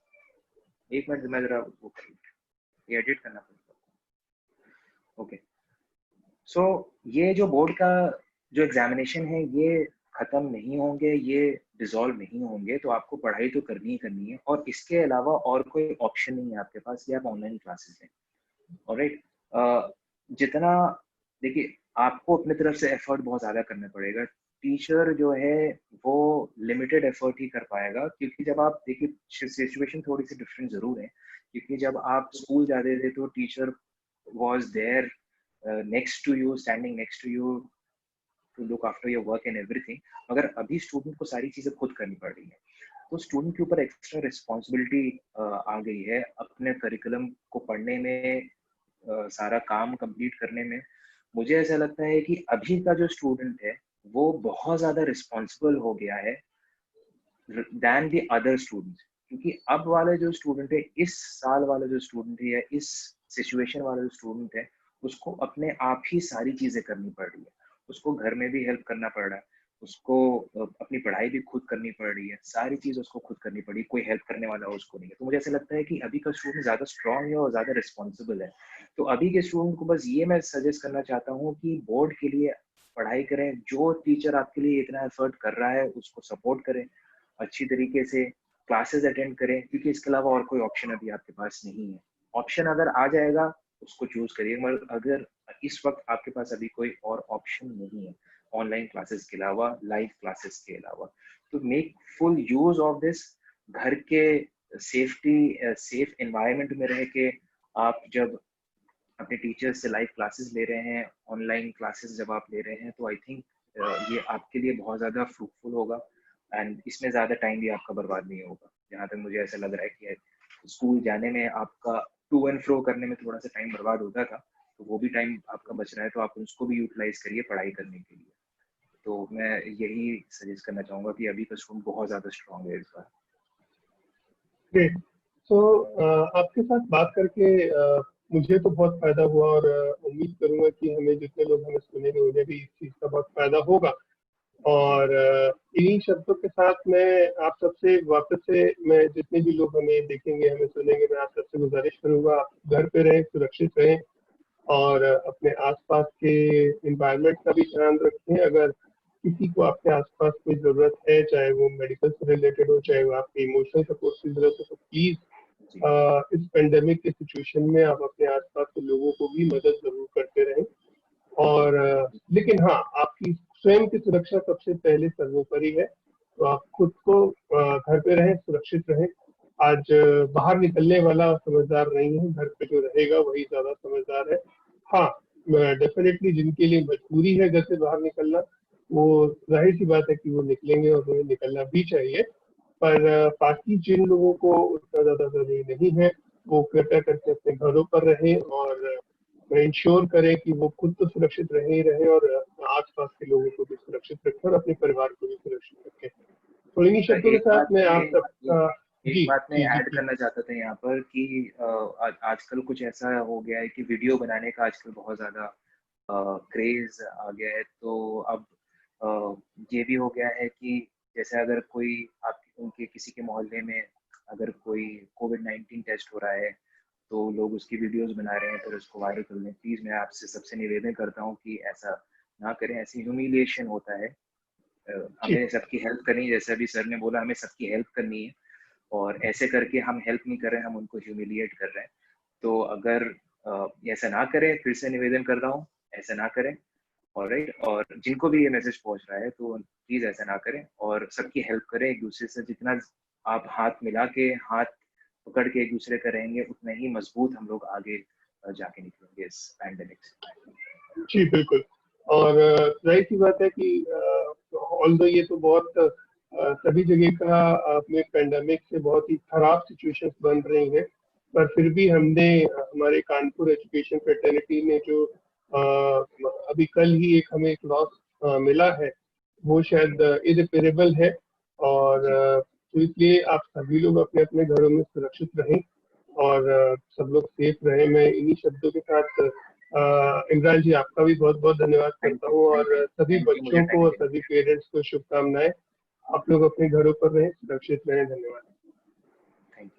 Speaker 2: एक मिनट मैं जरा वो कर, ये एडिट करना पड़ेगा। ओके, सो ये जो बोर्ड का जो एग्जामिनेशन है ये खत्म नहीं होंगे, ये डिसॉल्व नहीं होंगे, तो आपको पढ़ाई तो करनी ही करनी है और इसके अलावा और कोई ऑप्शन नहीं है आपके पास कि आप ऑनलाइन क्लासेस लें। ऑलराइट, जितना देखिए आपको अपनी तरफ से एफर्ट बहुत ज़्यादा करना पड़ेगा। टीचर जो है वो लिमिटेड एफर्ट ही कर पाएगा, क्योंकि जब आप देखिए सिचुएशन थोड़ी सी डिफरेंट ज़रूर है, क्योंकि जब आप स्कूल जाते थे तो teacher was there next to you, standing next to you to look after your work and everything. मगर अभी स्टूडेंट को सारी चीज़ें खुद करनी पड़ रही है, तो स्टूडेंट के ऊपर एक्स्ट्रा रिस्पॉन्सिबिलिटी आ गई है अपने करिकुलम को पढ़ने में, सारा काम कंप्लीट करने में। मुझे ऐसा लगता है कि अभी का जो स्टूडेंट है वो बहुत ज़्यादा रिस्पॉन्सिबल हो गया है दैन द अदर स्टूडेंट्स, क्योंकि अब वाले जो स्टूडेंट है, इस साल वाला जो स्टूडेंट है या इस सिचुएशन वाला जो स्टूडेंट है, उसको अपने आप ही सारी चीज़ें करनी पड़ रही है। उसको घर में भी हेल्प करना पड़ रहा है, उसको अपनी पढ़ाई भी खुद करनी पड़ रही है, सारी चीज़ उसको खुद करनी पड़ी, कोई हेल्प करने वाला उसको नहीं है। तो मुझे ऐसा लगता है कि अभी का स्टूडेंट ज़्यादा स्ट्रांग है और ज़्यादा रिस्पॉन्सिबल है। तो अभी के स्टूडेंट को बस ये मैं सजेस्ट करना चाहता हूँ कि बोर्ड के लिए पढ़ाई करें, जो टीचर आपके लिए इतना एफर्ट कर रहा है उसको सपोर्ट करें, अच्छी तरीके से क्लासेस अटेंड करें, क्योंकि इसके अलावा और कोई ऑप्शन अभी आपके पास नहीं है। ऑप्शन अगर आ जाएगा उसको चूज करिए, मगर अगर इस वक्त आपके पास अभी कोई और ऑप्शन नहीं है ऑनलाइन क्लासेस के अलावा, लाइव क्लासेस के अलावा, तो make full use of this. घर के सेफ एनवायरनमेंट में रह के आप जब अपने टीचर्स से लाइव क्लासेस ले रहे हैं, ऑनलाइन क्लासेस जब आप ले रहे हैं, तो आई थिंक ये आपके लिए बहुत ज़्यादा फ्रूटफुल होगा एंड इसमें ज़्यादा टाइम भी आपका बर्बाद नहीं होगा। जहाँ तक मुझे ऐसा लग रहा है कि स्कूल जाने में आपका टू एंड फ्रो करने में थोड़ा सा टाइम बर्बाद होता था, तो वो भी टाइम आपका बच रहा है, तो आप उसको भी यूटिलाइज करिए पढ़ाई करने के लिए। तो मैं यही सजेस्ट करना चाहूँगा कि अभी का स्टूडेंट बहुत ज़्यादा स्ट्रॉन्ग है इस बार।
Speaker 1: ग्रेट। तो आपके साथ बात करके मुझे तो बहुत फायदा हुआ, और उम्मीद करूंगा कि हमें जितने लोग हमें सुनेंगे उन्हें भी इस चीज का बहुत फायदा होगा। और इन्हीं शब्दों के साथ मैं आप सबसे वापस से, मैं जितने भी लोग हमें देखेंगे, हमें सुनेंगे, मैं आप सबसे गुजारिश करूंगा, आप घर पे रहें, सुरक्षित रहें और अपने आसपास के इन्वायरमेंट का भी ध्यान रखें। अगर किसी को आपके आसपास कोई जरूरत है, चाहे वो मेडिकल से रिलेटेड हो, चाहे वो आपके इमोशनल सपोर्ट की जरूरत हो, तो प्लीज इस पेंडेमिक के सिचुएशन में आप अपने आसपास के लोगों को भी मदद जरूर करते रहें। और लेकिन हाँ, आपकी स्वयं की सुरक्षा सबसे पहले सर्वोपरि है। तो आप खुद को घर पे रहें, सुरक्षित रहें। आज बाहर निकलने वाला समझदार नहीं है, घर पे जो रहेगा वही ज्यादा समझदार है। हाँ, डेफिनेटली जिनके लिए मजबूरी है घर से बाहर निकलना, वो जाहिर सी बात है कि वो निकलेंगे और उन्हें निकलना भी चाहिए। पर बाकी जिन लोगों को उतना ज्यादा जरूरी नहीं है, वो कृपया करके अपने घरों पर रहें और इंश्योर करें कि वो खुद तो सुरक्षित रहे ही रहे और आसपास के लोगों को भी सुरक्षित रखें और अपने परिवार को भी सुरक्षित रखें। तो इन्हीं शब्दों के
Speaker 2: एक
Speaker 1: साथ
Speaker 2: बात
Speaker 1: मैं आप
Speaker 2: में
Speaker 1: सबका
Speaker 2: एक
Speaker 1: जी
Speaker 2: बात में
Speaker 1: जी जी
Speaker 2: ऐड
Speaker 1: जी
Speaker 2: करना चाहता था यहाँ पर कि आजकल कुछ ऐसा हो गया है कि वीडियो बनाने का आजकल बहुत ज्यादा क्रेज आ गया है। तो अब ये भी हो गया है कि जैसे अगर कोई आप उनके किसी के मोहल्ले में अगर कोई कोविड-19 टेस्ट हो रहा है तो लोग उसकी वीडियोस बना रहे हैं, फिर उसको वायरल कर लें। प्लीज मैं आपसे सबसे निवेदन करता हूँ कि ऐसा ना करें। ऐसी ह्यूमिलिएशन होता है।
Speaker 1: जी
Speaker 2: हमें सबकी हेल्प करनी है, जैसे अभी सर ने बोला हमें सबकी हेल्प करनी है, और ऐसे करके हम हेल्प नहीं कर रहे हैं, हम उनको ह्यूमिलिएट कर रहे हैं। तो अगर ऐसा ना करें, फिर से निवेदन कर रहा हूँ, ऐसा ना करें। ऑलराइट, और जिनको भी ये मैसेज पहुंच रहा है तो प्लीज ऐसा ना करें और सबकी हेल्प करें। एक दूसरे से जितना आप हाथ मिला के, हाथ पकड़ के एक दूसरे का रहेंगे, उतना ही मजबूत हम लोग आगे जाके निकलेंगे इस पैंडेमिक से।
Speaker 1: जी बिल्कुल। और जाहिर सी बात है कि ऑल्दो ये तो बहुत सभी जगह का अपने पेंडेमिक से बहुत ही खराब सिचुएशन बन रही है, पर फिर भी हमने हमारे कानपुर एजुकेशन फ्रेटर्निटी में जो अभी कल ही एक हमें एक लॉस मिला है, वो शायद इरिपेरेबल है। और
Speaker 2: जी
Speaker 1: तो इसलिए आप सभी लोग अपने अपने घरों में सुरक्षित रहें और सब लोग सेफ रहें। मैं इन्हीं शब्दों के साथ इमरान जी, आपका भी बहुत बहुत धन्यवाद
Speaker 2: थैंक
Speaker 1: करता
Speaker 2: यू,
Speaker 1: हूँ
Speaker 2: थैंक यू,
Speaker 1: और सभी
Speaker 2: थैंक यू मुझे
Speaker 1: बच्चों
Speaker 2: टाइम
Speaker 1: को और
Speaker 2: देने
Speaker 1: सभी
Speaker 2: के लिए।
Speaker 1: पेरेंट्स को शुभकामनाएं। आप लोग अपने घरों पर रहें, सुरक्षित रहें। धन्यवाद।